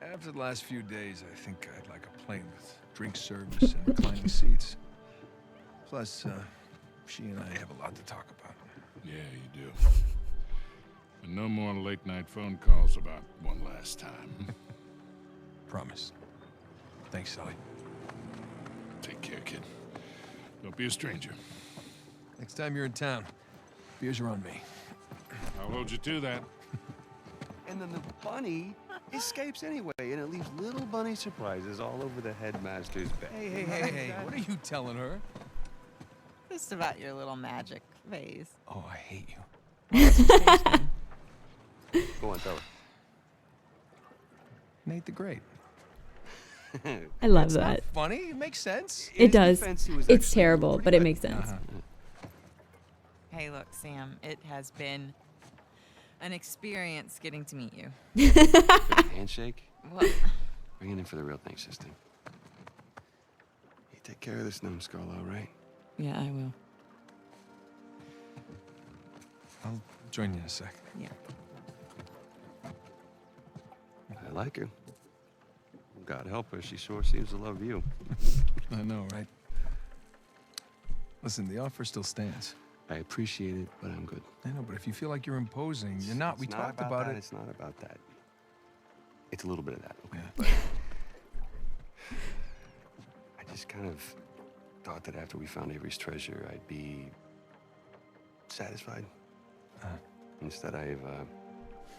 B: After the last few days, I think I'd like a plane with drink service and reclining seats. Plus, she and I have a lot to talk about.
G: Yeah, you do. And no more late night phone calls about one last time.
B: Promise. Thanks, Sully.
G: Take care, kid. Don't be a stranger.
B: Next time you're in town, beers are on me.
G: I'll hold you to that.
H: And then the bunny escapes anyway, and it leaves little bunny surprises all over the headmaster's bed.
B: Hey, what are you telling her?
F: Just about your little magic phase.
B: Oh, I hate you.
H: Go on, tell her.
B: Nate the Great.
A: I love
B: It's
A: that.
B: not funny. It makes sense.
A: It
H: In his
A: does.
H: defense, he was
A: It's
H: actually
A: terrible,
H: pretty
A: but it
H: good.
A: makes sense.
F: Hey, look, Sam, it has been an experience getting to meet you.
H: Handshake?
F: Well,
H: Bring it in for the real thing, sister. You take care of this numbskull, all right?
F: yeah, I will.
B: I'll join you in a sec.
F: Yeah.
H: I like her. God help her, she sure seems to love you.
B: I know, right? Listen, the offer still stands.
H: I appreciate it, but I'm good.
B: I know, but if you feel like you're imposing, you're not. We
H: It's not
B: talked about
H: that,
B: it.
H: It's not about that. It's a little bit of that, okay?
B: Yeah.
H: But I just kind of thought that after we found Avery's treasure, I'd be satisfied. Instead, I've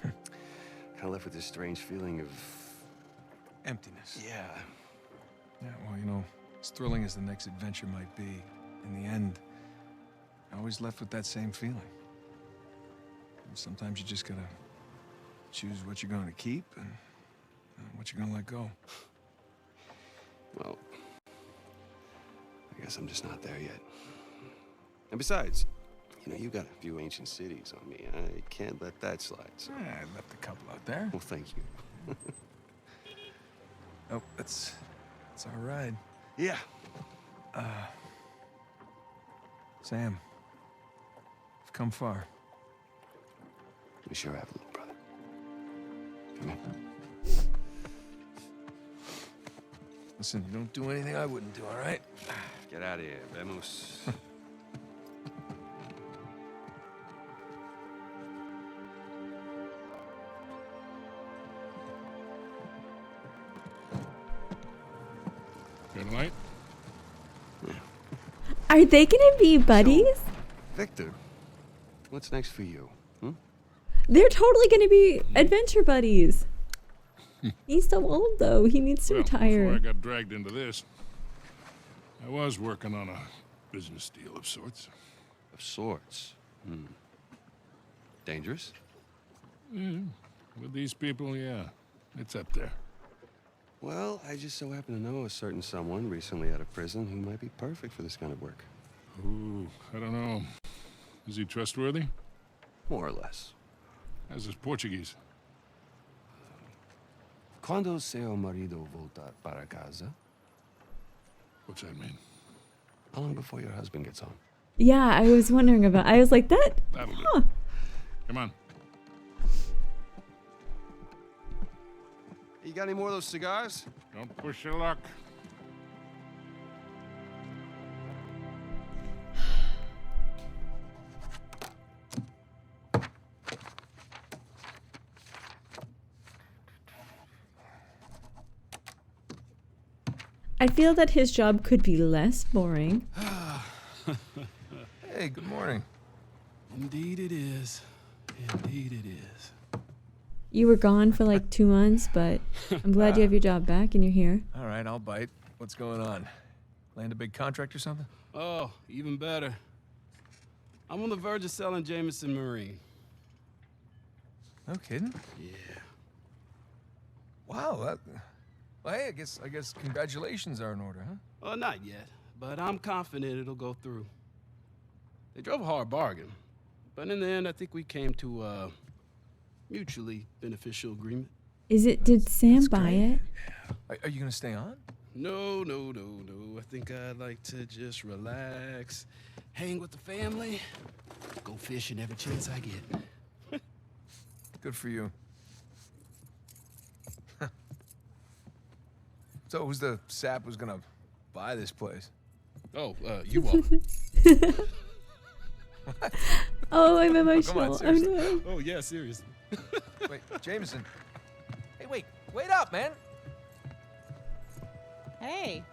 H: kind of left with this strange feeling of
B: Emptiness.
H: yeah.
B: Yeah, well, you know, as thrilling as the next adventure might be, in the end, I always left with that same feeling. And sometimes you just gotta choose what you're going to keep and what you're gonna let go.
H: Well, I guess I'm just not there yet. And besides, you know, you got a few ancient cities on me. I can't let that slide. So.
B: Yeah, I left a couple out there.
H: Well, thank you.
B: Oh, that's our ride.
H: Yeah.
B: Sam, you've come far.
H: We sure have, little brother. Come here.
B: Listen, you don't do anything I wouldn't do, all right?
H: Get out of here, vamos.
G: Been late?
A: Are they gonna be buddies?
H: Victor, what's next for you?
A: They're totally gonna be adventure buddies. He's so old though. He needs to
G: Well, before I
A: retire.
G: got dragged into this, I was working on a business deal of sorts.
H: Of sorts. Dangerous?
G: With these people, yeah. It's up there.
H: Well, I just so happen to know a certain someone recently out of prison who might be perfect for this kind of work.
G: Ooh, I don't know. Is he trustworthy?
H: More or less.
G: How's his Portuguese?
H: Quando seu marido voltar para casa?
G: What's that mean?
H: How long before your husband gets home?
A: Yeah, I was wondering about. I was like that.
G: That'll do.
A: Huh.
G: Come on.
H: You got any more of those cigars?
G: Don't push your luck.
A: I feel that his job could be less boring.
I: Hey, good morning.
B: Indeed it is. Indeed it is.
A: You were gone for like 2 months, but I'm glad you have your job back and you're here.
I: All right, I'll bite. What's going on? Land a big contract or something?
B: Oh, even better. I'm on the verge of selling Jameson Marine.
I: No kidding.
B: Yeah.
I: Wow. Well, hey, I guess congratulations are in order, huh?
B: Well, not yet, but I'm confident it'll go through. They drove a hard bargain, but in the end, I think we came to a mutually beneficial agreement.
A: Did Sam buy
I: great.
A: it?
I: Are you gonna stay on?
B: No. I think I'd like to just relax, hang with the family, go fishing every chance I get.
I: Good for you. So who's the sap who's gonna buy this place?
B: Oh, you are.
A: Oh, I'm
I: Come on,
A: emotional. Oh
I: seriously.
A: no.
B: Oh, yeah, seriously.
I: Wait, Jameson. Hey, wait up, man.
F: Hey.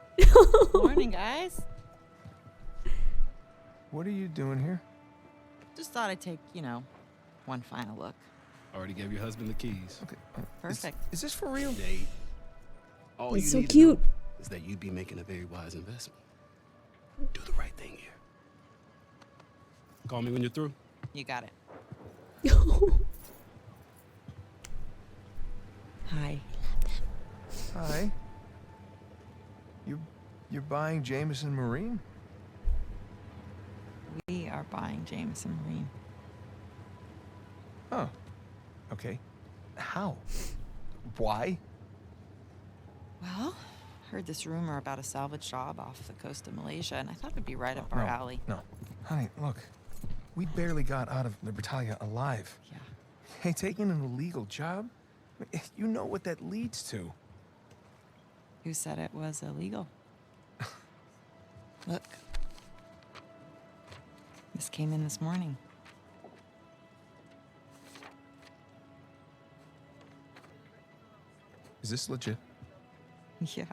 F: Morning, guys.
I: What are you doing here?
F: Just thought I'd take, one final look.
B: Already gave your husband the keys.
I: Okay.
F: Perfect.
I: Is this for real?
B: Nate, all
A: It's
B: you
A: so
B: need
A: cute.
B: to know is that you'd be making a very wise investment. Do the right thing here. Call me when you're through.
F: You got it. Hi.
I: Hi. You're buying Jameson Marine?
F: We are buying Jameson Marine.
I: Oh. Okay. How? Why?
F: Well, heard this rumor about a salvage job off the coast of Malaysia, and I thought it'd be right up our alley.
I: No. Honey, look. We barely got out of Libertalia alive.
F: Yeah.
I: Hey, taking an illegal job? You know what that leads to.
F: Who said it was illegal? Look. This came in this morning.
I: Is this legit?
F: Yeah.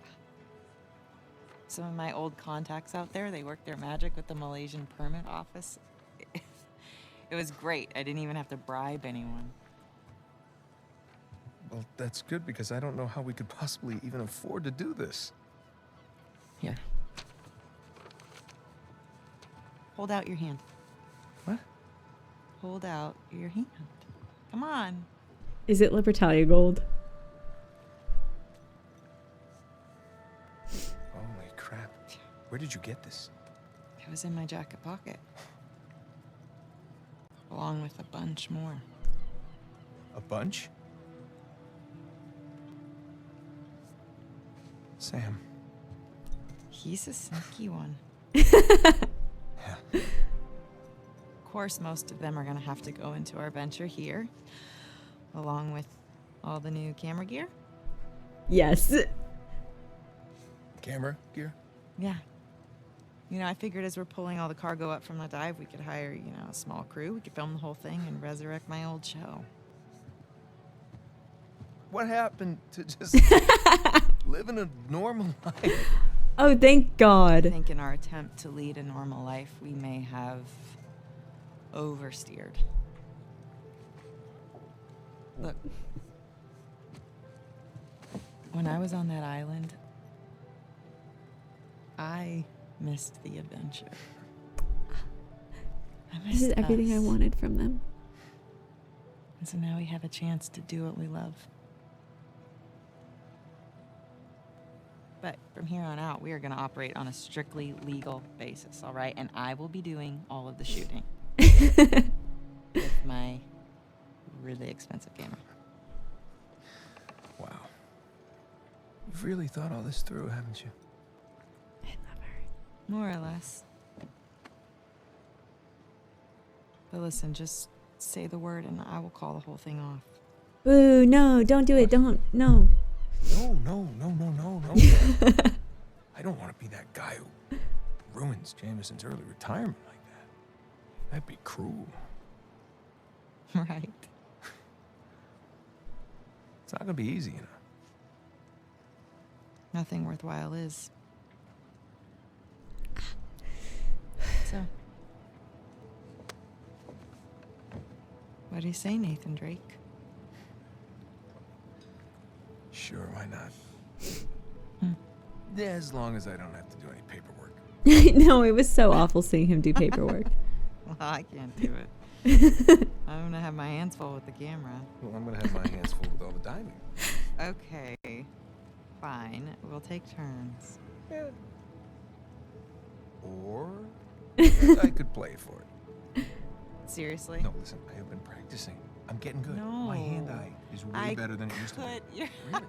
F: Some of my old contacts out there, they work their magic with the Malaysian permit office. It was great. I didn't even have to bribe anyone.
I: Well, that's good because I don't know how we could possibly even afford to do this.
F: Here. Hold out your hand.
I: What?
F: Hold out your hand. Come on.
A: Is it Libertalia gold?
I: Holy crap. Where did you get this?
F: It was in my jacket pocket. Along with a bunch more.
I: A bunch? Sam.
F: He's a sneaky one.
I: Yeah.
F: Of course, most of them are going to have to go into our venture here, along with all the new camera gear.
A: Yes.
I: Camera gear?
F: Yeah. I figured as we're pulling all the cargo up from the dive, we could hire, a small crew. We could film the whole thing and resurrect my old show.
I: What happened to just living a normal life?
A: Oh, thank
F: I
A: God.
F: think in our attempt to lead a normal life, we may have oversteered. Look, when I was on that island, I missed the adventure. I
A: This is
F: missed
A: everything I
F: us.
A: wanted from them.
F: And so now we have a chance to do what we love. But from here on out, we are going to operate on a strictly legal basis, all right? And I will be doing all of the shooting with my really expensive camera.
I: Wow. You've really thought all this through, haven't you?
A: I love her.
F: More or less. But listen, just say the word and I will call the whole thing off.
A: Boo, no, don't do it. Don't. No.
I: No. I don't want to be that guy who ruins Jameson's early retirement like that. That'd be cruel.
F: Right.
I: It's not gonna be easy, you know.
F: Nothing worthwhile is. So, what do you say, Nathan Drake?
I: Sure, why not? Yeah, as long as I don't have to do any paperwork.
A: No, it was so awful seeing him do paperwork.
F: Well, I can't do it. I'm gonna have my hands full with the camera.
I: Well, I'm gonna have my hands full with all the diving.
F: Okay, fine. We'll take turns.
I: Yeah. Or I could play for it.
F: Seriously?
I: No, listen, I have been practicing. I'm getting good. My hand-eye is way better than it used to be.
F: Your
I: Really?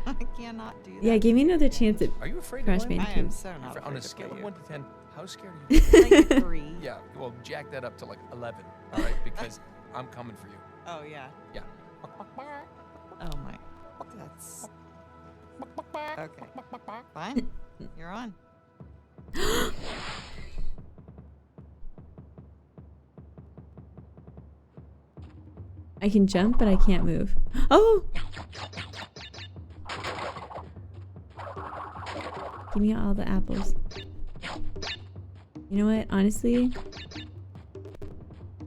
F: I cannot do that.
A: Yeah, give me another chance at
I: Are you afraid
A: Crash
I: to play?
A: Bandicoot.
F: I am so not
I: On
F: afraid
I: a
F: to
I: scale
F: play
I: of
F: you.
I: 1 to 10, how scared are you?
F: Like a 3.
I: Yeah, well, jack that up to like 11, all right? Because I'm coming for you.
F: Oh, yeah.
I: Yeah.
F: Oh, my. That's... Okay. Fine. You're on.
A: I can jump, but I can't move. Oh! Give me all the apples. You know what? Honestly,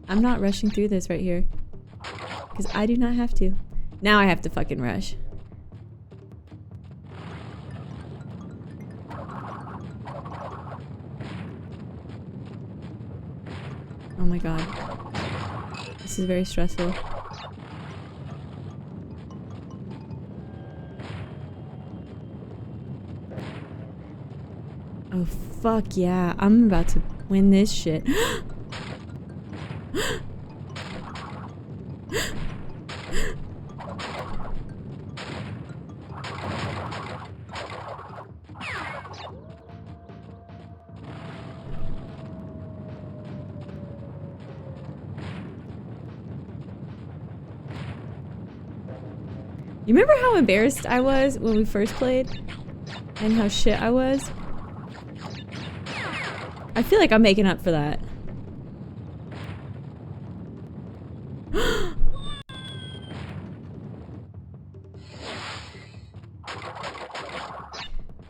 A: I'm not rushing through this right here. Because I do not have to. Now I have to fucking rush. Oh my god. This is very stressful. Oh fuck yeah. I'm about to win this shit. You remember how embarrassed I was when we first played? And how shit I was? I feel like I'm making up for that.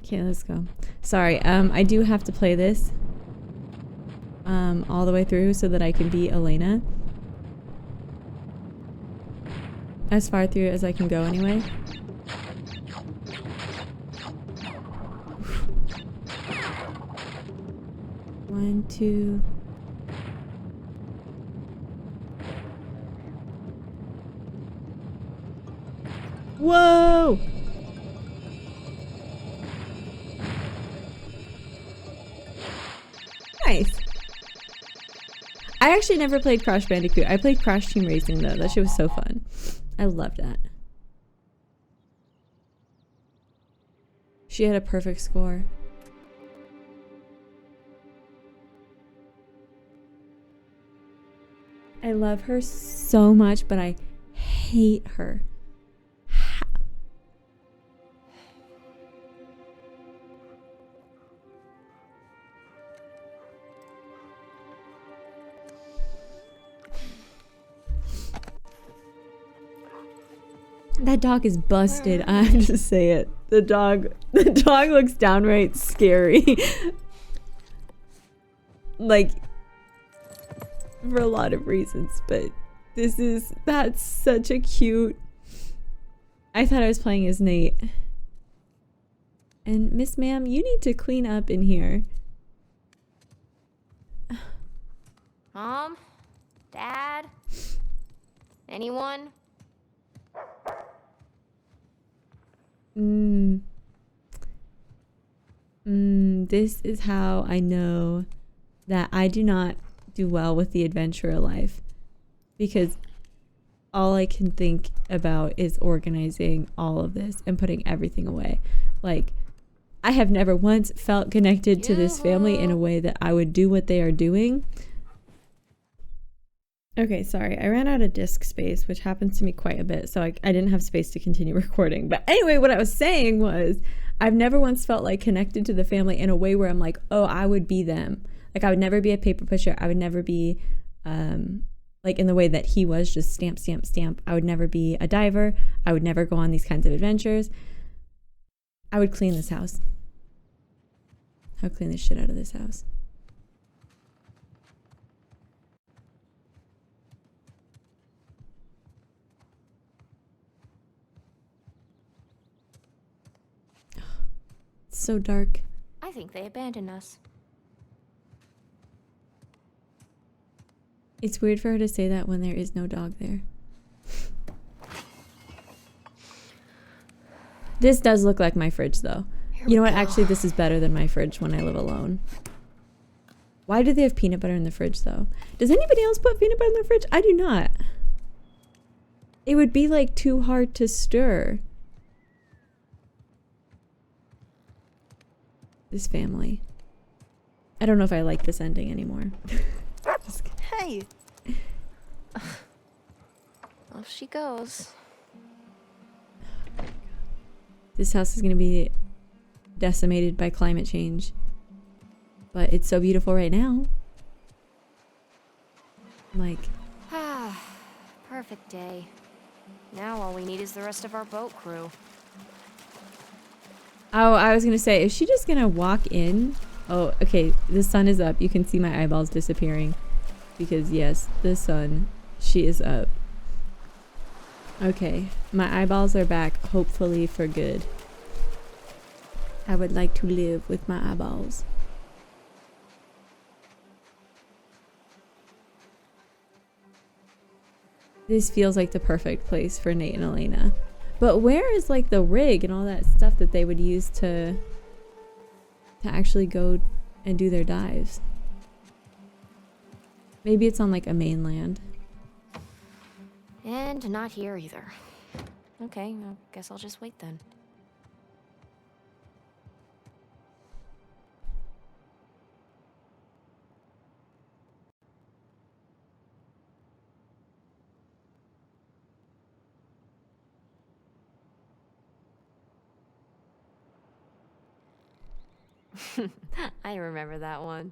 A: Okay, let's go. Sorry, I do have to play this all the way through so that I can beat Elena. As far through as I can go anyway. One, two. Whoa! Nice. I actually never played Crash Bandicoot. I played Crash Team Racing though. That shit was so fun. I loved that. She had a perfect score. I love her so much, but I hate her. That dog is busted. I have to say it. The dog looks downright scary. Like, for a lot of reasons, but that's such a cute. I thought I was playing as Nate. And Miss Ma'am, you need to clean up in here.
J: Mom? Dad? Anyone?
A: This is how I know that I do not do well with the adventure of life, because all I can think about is organizing all of this and putting everything away. Like, I have never once felt connected to this family in a way that I would do what they are doing. Okay, sorry. I ran out of disk space, which happens to me quite a bit, so I didn't have space to continue recording. But anyway, what I was saying was, I've never once felt like connected to the family in a way where I'm like, oh, I would be them. Like, I would never be a paper pusher. I would never be, like, in the way that he was, just stamp, stamp, stamp. I would never be a diver. I would never go on these kinds of adventures. I would clean this house. I would clean the shit out of this house. It's so dark.
J: I think they abandoned us.
A: It's weird for her to say that when there is no dog there. This does look like my fridge, though. You know what? Actually, this is better than my fridge when I live alone. Why do they have peanut butter in the fridge, though? Does anybody else put peanut butter in their fridge? I do not. It would be, like, too hard to stir. This family. I don't know if I like this ending anymore.
J: Hey! Off she goes.
A: This house is going to be decimated by climate change. But it's so beautiful right now. Like...
J: Perfect day. Now all we need is the rest of our boat crew.
A: Oh, I was going to say, is she just going to walk in? Oh, okay. The sun is up. You can see my eyeballs disappearing. Because, yes, the sun. She is up. Okay. My eyeballs are back, hopefully for good. I would like to live with my eyeballs. This feels like the perfect place for Nate and Elena. But where is, like, the rig and all that stuff that they would use to actually go and do their dives? Maybe it's on, like, a mainland.
J: And not here either. Okay, I guess I'll just wait then. I remember that one.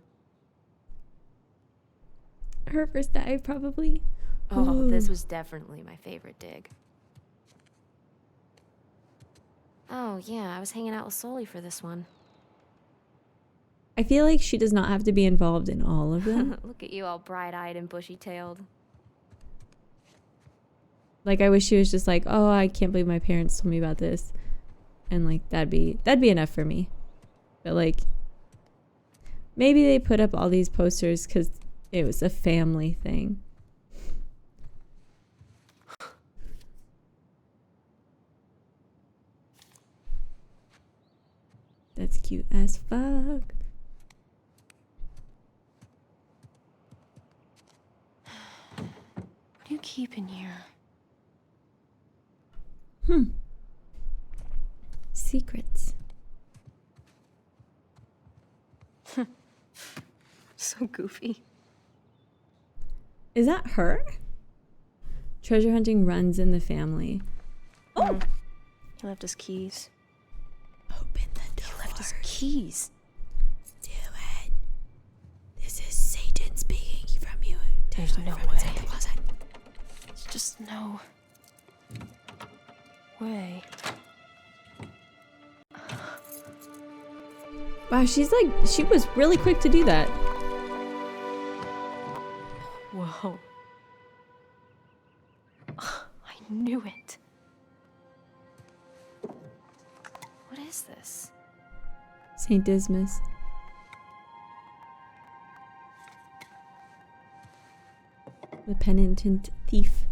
A: Her first dive, probably.
J: Oh,
A: Ooh.
J: this was definitely my favorite dig. Oh, yeah, I was hanging out with Sully for this one.
A: I feel like she does not have to be involved in all of them.
J: Look at you all bright-eyed and bushy-tailed.
A: Like, I wish she was just like, oh, I can't believe my parents told me about this. And, like, that'd be enough for me. But, like, maybe they put up all these posters because it was a family thing. That's cute as fuck.
J: What do you keep in here?
A: Secrets.
J: So goofy.
A: Is that her? Treasure hunting runs in the family. Oh!
J: He left us keys.
A: Open the door.
J: He left us keys.
A: Do it. This is Satan speaking from you.
J: There's no way.
A: Inside the closet.
J: There's just no... way.
A: Wow, she was really quick to do that.
J: Whoa. I knew it. What is this?
A: St. Dismas. The penitent thief.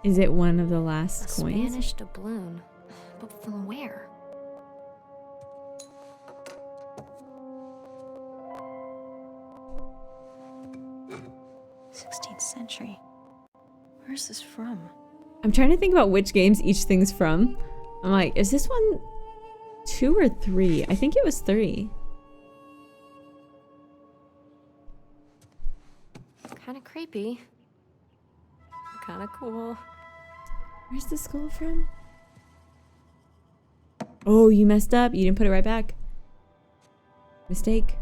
A: Is it one of the last
J: A
A: coins?
J: Spanish doubloon. But from where? '16th century. Where's this from?
A: I'm trying to think about which games each thing's from. I'm like, is this one 2 or 3? I think it was 3.
J: Kind of creepy. Kind of cool.
A: Where's the skull from? Oh, you messed up. You didn't put it right back. Mistake.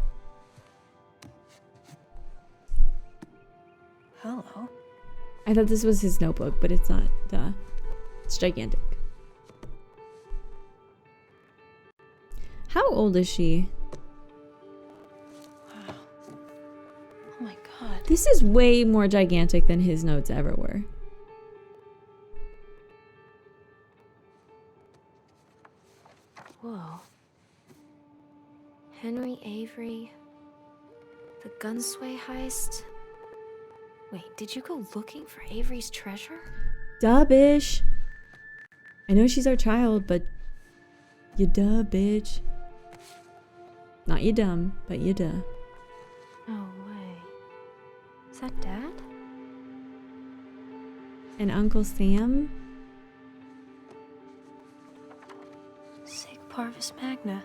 J: Hello.
A: I thought this was his notebook, but it's not. Duh. It's gigantic. How old is she?
J: Wow. Oh my god.
A: This is way more gigantic than his notes ever were.
J: Whoa. Henry Avery. The Gunsway heist. Wait, did you go looking for Avery's treasure?
A: Duh, bitch. I know she's our child, but you duh, bitch. Not you dumb, but you duh.
J: No way. Is that Dad?
A: And Uncle Sam?
J: Sig Parvis Magna.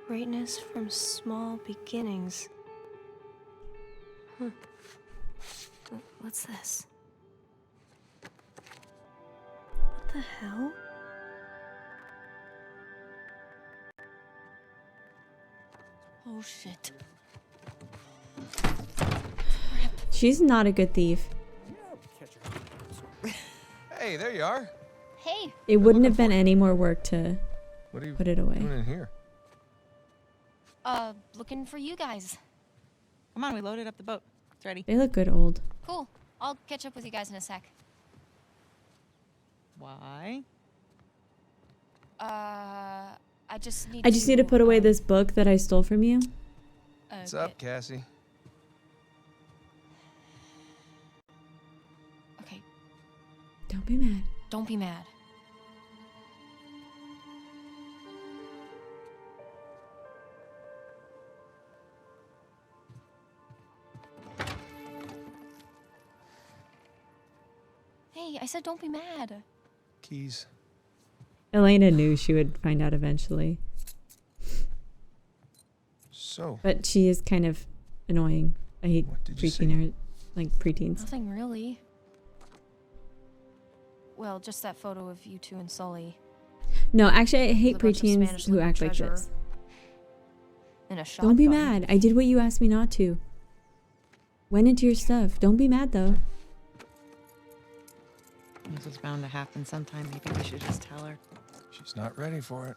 J: Greatness from small beginnings. Huh. What's this? What the hell? Oh shit.
A: She's not a good thief.
I: Hey, there you are.
J: Hey!
A: It wouldn't have been any more work to
I: What are you
A: put it away.
I: doing in here?
J: Looking for you guys.
F: Come on, we loaded up the boat. It's ready.
A: They look good old.
J: Cool. I'll catch up with you guys in a sec.
F: Why?
J: I just need
A: I just need to put away this book that I stole from you.
I: What's up, Cassie?
J: Okay,
A: Don't be mad.
J: don't be mad. Hey, I said don't be mad.
I: Keys.
A: Elena knew she would find out eventually.
I: So,
A: But she is kind of annoying. I hate
I: What did you
A: preteen preteens.
J: Nothing really. Well, just that photo of you two and Sully
A: No, actually, I hate
J: With a bunch of
A: preteens
J: Spanish
A: who
J: looking
A: act like
J: treasure.
A: this.
J: in a shotgun.
A: Don't be mad. I did what you asked me not to. Went into your stuff. Don't be mad, though.
F: This is bound to happen sometime. Maybe we should just tell her.
I: she's not ready for it.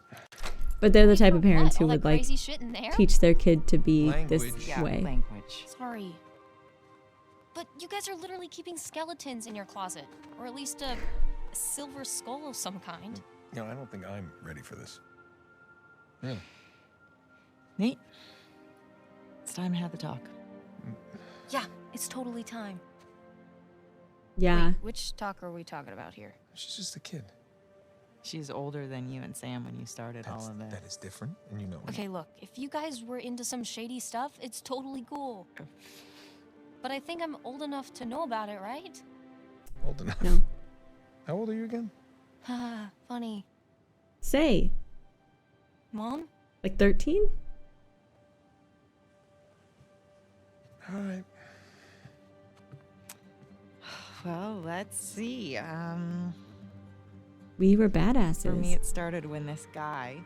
A: But they're the
J: Wait,
A: type
J: for
A: of parents
J: what?
A: who
J: All that
A: would, like,
J: crazy shit in there?
A: teach their kid to be this
I: Language.
F: Yeah,
A: way.
F: language.
J: Sorry. But you guys are literally keeping skeletons in your closet. Or at least a silver skull of some kind.
I: You know, I don't think I'm ready for this. Really?
F: Nate, it's time to have the talk.
J: Yeah, it's totally time.
A: Yeah.
J: Wait, which talk are we talking about here?
I: She's just a kid.
F: She's older than you and Sam when you started all of it.
I: That is different, and you know it.
J: Okay, look, if you guys were into some shady stuff, it's totally cool. But I think I'm old enough to know about it, right?
I: Old enough.
A: No.
I: How old are you again?
J: Haha, funny.
A: Say.
J: Mom?
A: Like 13?
I: All right.
F: Well, let's see.
A: We were badasses.
F: For me, it started when this guy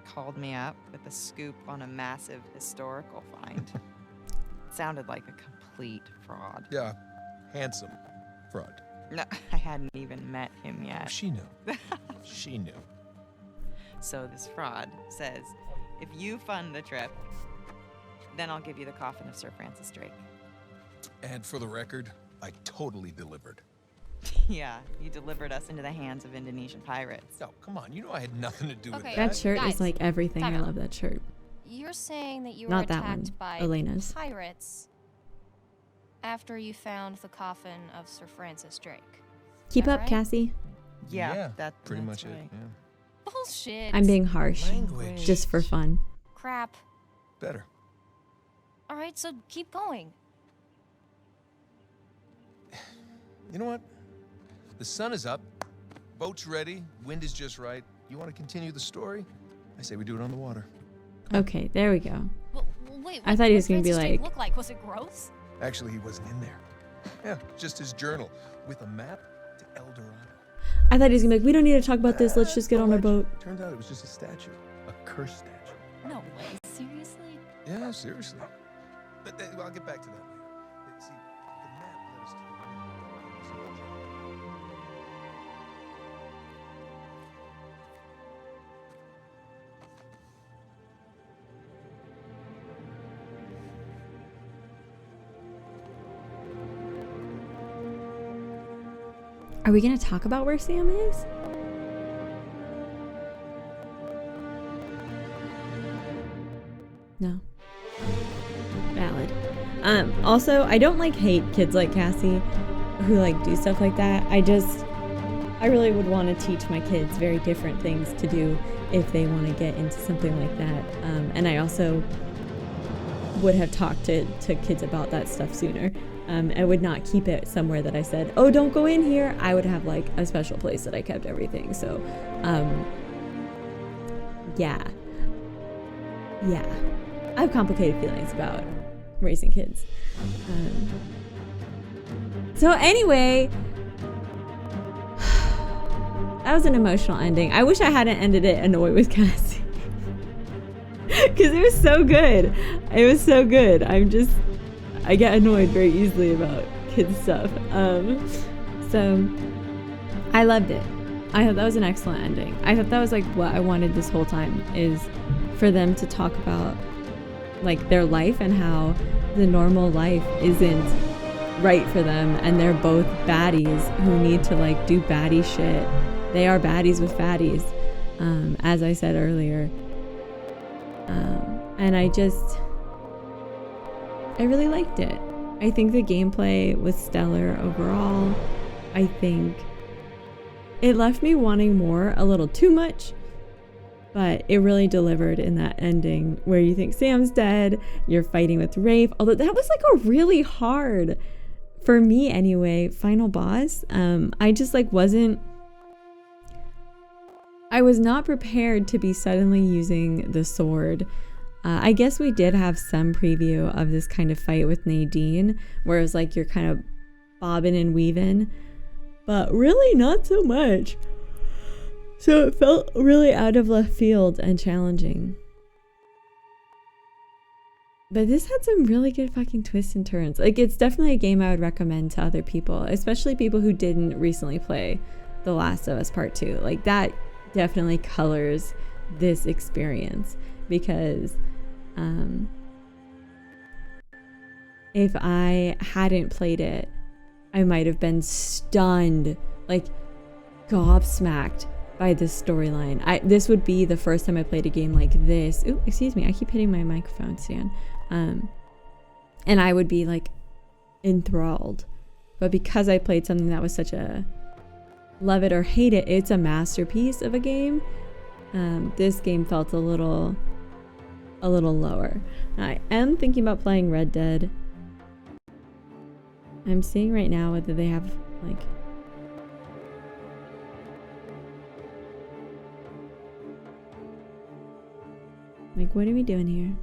F: called me up with a scoop on a massive historical find. It sounded like a complete fraud.
I: Yeah, handsome. Fraud.
F: No, I hadn't even met him yet.
I: She knew. She knew.
F: So this fraud says, if you fund the trip, then I'll give you the coffin of Sir Francis Drake.
I: And for the record, I totally delivered.
F: Yeah, you delivered us into the hands of Indonesian pirates.
I: No, come on. You know I had nothing to do with
J: Okay,
I: that.
A: That shirt
J: guys,
A: is like everything. I
J: time out.
A: love that shirt.
J: You're saying that you were
A: Not that one.
J: attacked by
A: Elena's.
J: pirates after you found the coffin of Sir Francis Drake.
A: Keep
J: that
A: up,
J: right?
A: Cassie.
F: Yeah, that's
I: pretty much
F: right.
I: it. Yeah.
J: Bullshit.
A: I'm being harsh.
I: Language.
A: Just for fun.
J: Crap.
I: Better.
J: All right, so keep going.
I: You know what? The sun is up. Boat's ready. Wind is just right. You want to continue the story? I say we do it on the water.
A: Okay, there we go.
J: Well, wait.
A: I thought he
J: what
A: was gonna be
J: Francis Drake
A: like-
J: look like? Was it gross?
I: Actually, he wasn't in there. Yeah, just his journal with a map to El Dorado.
A: I thought he was gonna be like, we don't need to talk about this. Let's just get on our boat.
I: Turns out it was just a statue. A cursed statue.
J: No way. Seriously?
I: Yeah, seriously. But I'll get back to that later. See, the map led us to
A: Are we gonna talk about where Sam is? No. Valid. Also, I don't like hate kids like Cassie who like do stuff like that. I really would want to teach my kids very different things to do if they want to get into something like that. And I also would have talked to kids about that stuff sooner. I would not keep it somewhere that I said, oh, don't go in here. I would have like a special place that I kept everything. So, yeah. I have complicated feelings about raising kids. So anyway, that was an emotional ending. I wish I hadn't ended it annoyed with Cassie. Because it was so good. It was so good. I get annoyed very easily about kids stuff. So I loved it. I thought that was an excellent ending. I thought that was like what I wanted this whole time, is for them to talk about like their life and how the normal life isn't right for them, and they're both baddies who need to like do baddie shit. They are baddies with fatties, as I said earlier. And I really liked it. I think the gameplay was stellar overall. I think it left me wanting more, a little too much, but it really delivered in that ending where you think Sam's dead, you're fighting with Rafe. Although that was like a really hard, for me anyway, final boss. I just like I was not prepared to be suddenly using the sword. I guess we did have some preview of this kind of fight with Nadine, where it was like you're kind of bobbing and weaving, but really not so much. So it felt really out of left field and challenging. But this had some really good fucking twists and turns. Like, it's definitely a game I would recommend to other people, especially people who didn't recently play The Last of Us Part 2. Like, that definitely colors this experience, because if I hadn't played it, I might have been stunned, like gobsmacked by this storyline. This would be the first time I played a game like this. Ooh, excuse me, I keep hitting my microphone stand. And I would be like enthralled. But because I played something that was such a love it or hate it, it's a masterpiece of a game. This game felt a little lower. I am thinking about playing Red Dead. I'm seeing right now whether they have like what are we doing here?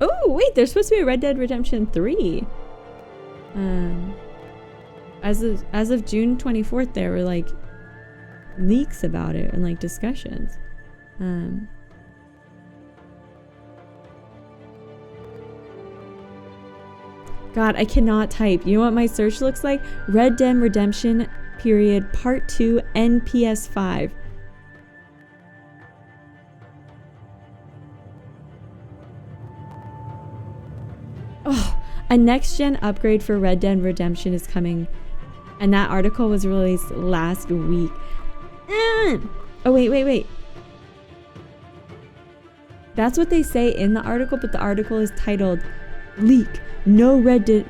A: Oh wait, there's supposed to be a Red Dead Redemption 3. As of June 24th, there were like leaks about it and like discussions. God, I cannot type. You know what my search looks like? Red Dead Redemption period part 2 NPS5. Oh, a next-gen upgrade for Red Dead Redemption is coming. And that article was released last week. Oh, wait. That's what they say in the article, but the article is titled Leak. No Red Dead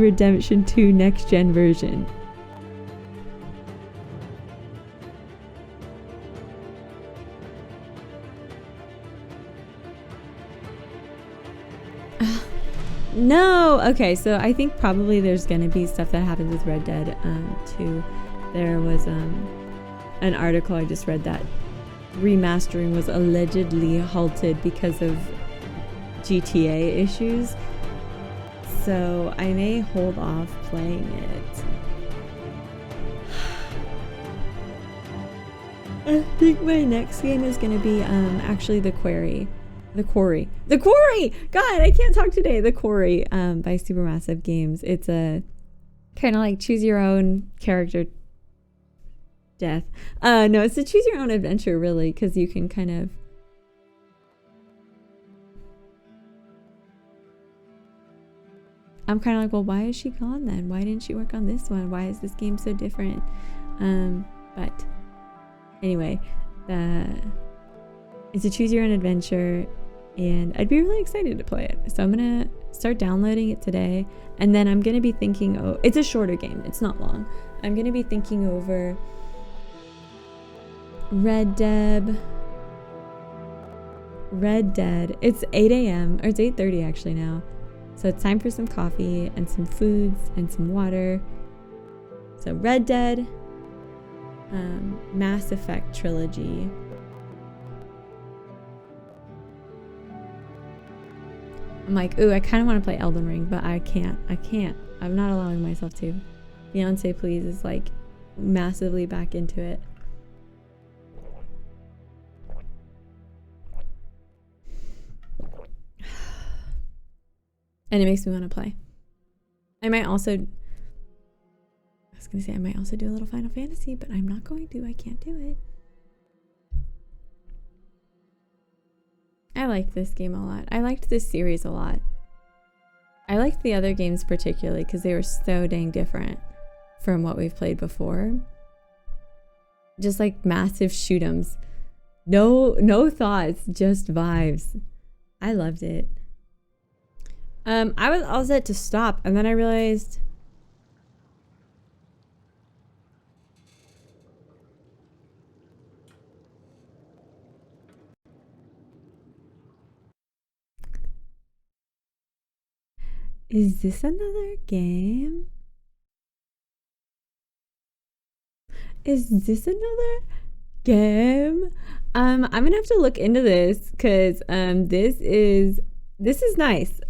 A: Redemption 2 next gen version. No. Okay, so I think probably there's gonna be stuff that happens with Red Dead 2. There was an article I just read that remastering was allegedly halted because of GTA issues. So I may hold off playing it. I think my next game is gonna be actually The Quarry. God, I can't talk today. The Quarry by Supermassive Games. It's a kind of like choose your own character death. No, it's a choose your own adventure, really, because you can kind of I'm kind of like, well, why is she gone then? Why didn't she work on this one? Why is this game so different? But anyway, it's a choose your own adventure, and I'd be really excited to play it. So I'm gonna start downloading it today, and then I'm gonna be thinking, oh, it's a shorter game. It's not long. I'm gonna be thinking over Red Dead. It's 8 a.m. or it's 8:30 actually now. So it's time for some coffee and some foods and some water. So Red Dead, Mass Effect trilogy. I'm like, ooh, I kind of want to play Elden Ring, but I can't. I'm not allowing myself to. Beyonce Please is like massively back into it. And it makes me want to play. I might also do a little Final Fantasy, but I'm not going to. I can't do it. I like this game a lot. I liked this series a lot. I liked the other games particularly because they were so dang different from what we've played before. Just like massive shoot-'ems. No thoughts, just vibes. I loved it. I was all set to stop, and then I realized is this another game? Is this another game? I'm gonna have to look into this because this is nice.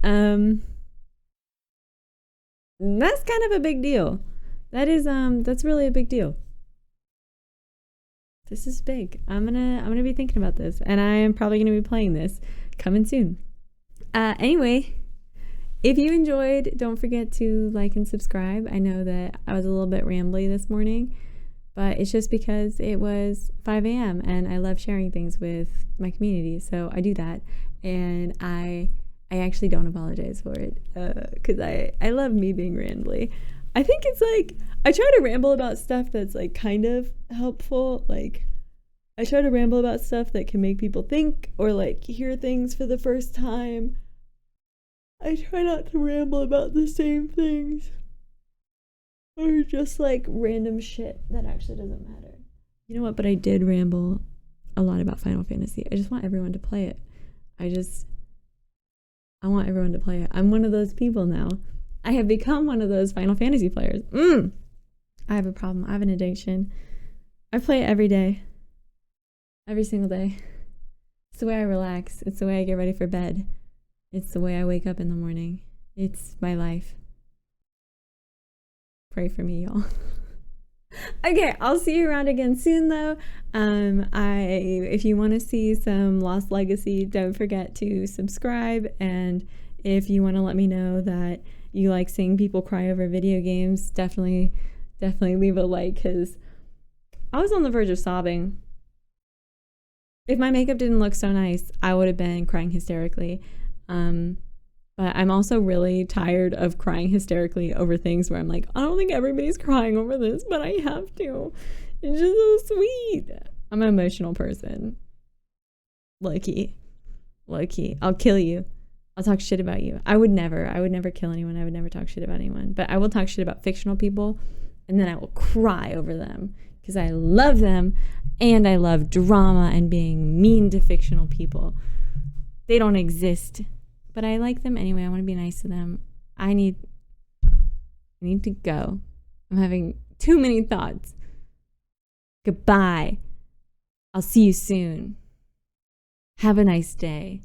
A: That's kind of a big deal. That's really a big deal. This is big. I'm gonna be thinking about this, and I am probably gonna be playing this coming soon. Anyway, if you enjoyed, don't forget to like and subscribe. I know that I was a little bit rambly this morning, but it's just because it was 5 a.m. and I love sharing things with my community, so I do that, and I actually don't apologize for it because I love me being rambly. I think it's like I try to ramble about stuff that's like kind of helpful. Like I try to ramble about stuff that can make people think or like hear things for the first time. I try not to ramble about the same things or just like random shit that actually doesn't matter. You know what? But I did ramble a lot about Final Fantasy. I just want everyone to play it. I want everyone to play it. I'm one of those people now. I have become one of those Final Fantasy players. I have a problem. I have an addiction. I play it every day. Every single day. It's the way I relax. It's the way I get ready for bed. It's the way I wake up in the morning. It's my life. Pray for me, y'all. Okay, I'll see you around again soon though. If you want to see some Lost Legacy, don't forget to subscribe, and if you want to let me know that you like seeing people cry over video games, definitely leave a like, because I was on the verge of sobbing. If my makeup didn't look so nice, I would have been crying hysterically. But I'm also really tired of crying hysterically over things where I'm like, I don't think everybody's crying over this, but I have to. It's just so sweet. I'm an emotional person. Lowkey. I'll kill you. I'll talk shit about you. I would never kill anyone. I would never talk shit about anyone. But I will talk shit about fictional people, and then I will cry over them because I love them, and I love drama and being mean to fictional people. They don't exist. But I like them anyway. I want to be nice to them. I need to go. I'm having too many thoughts. Goodbye. I'll see you soon. Have a nice day.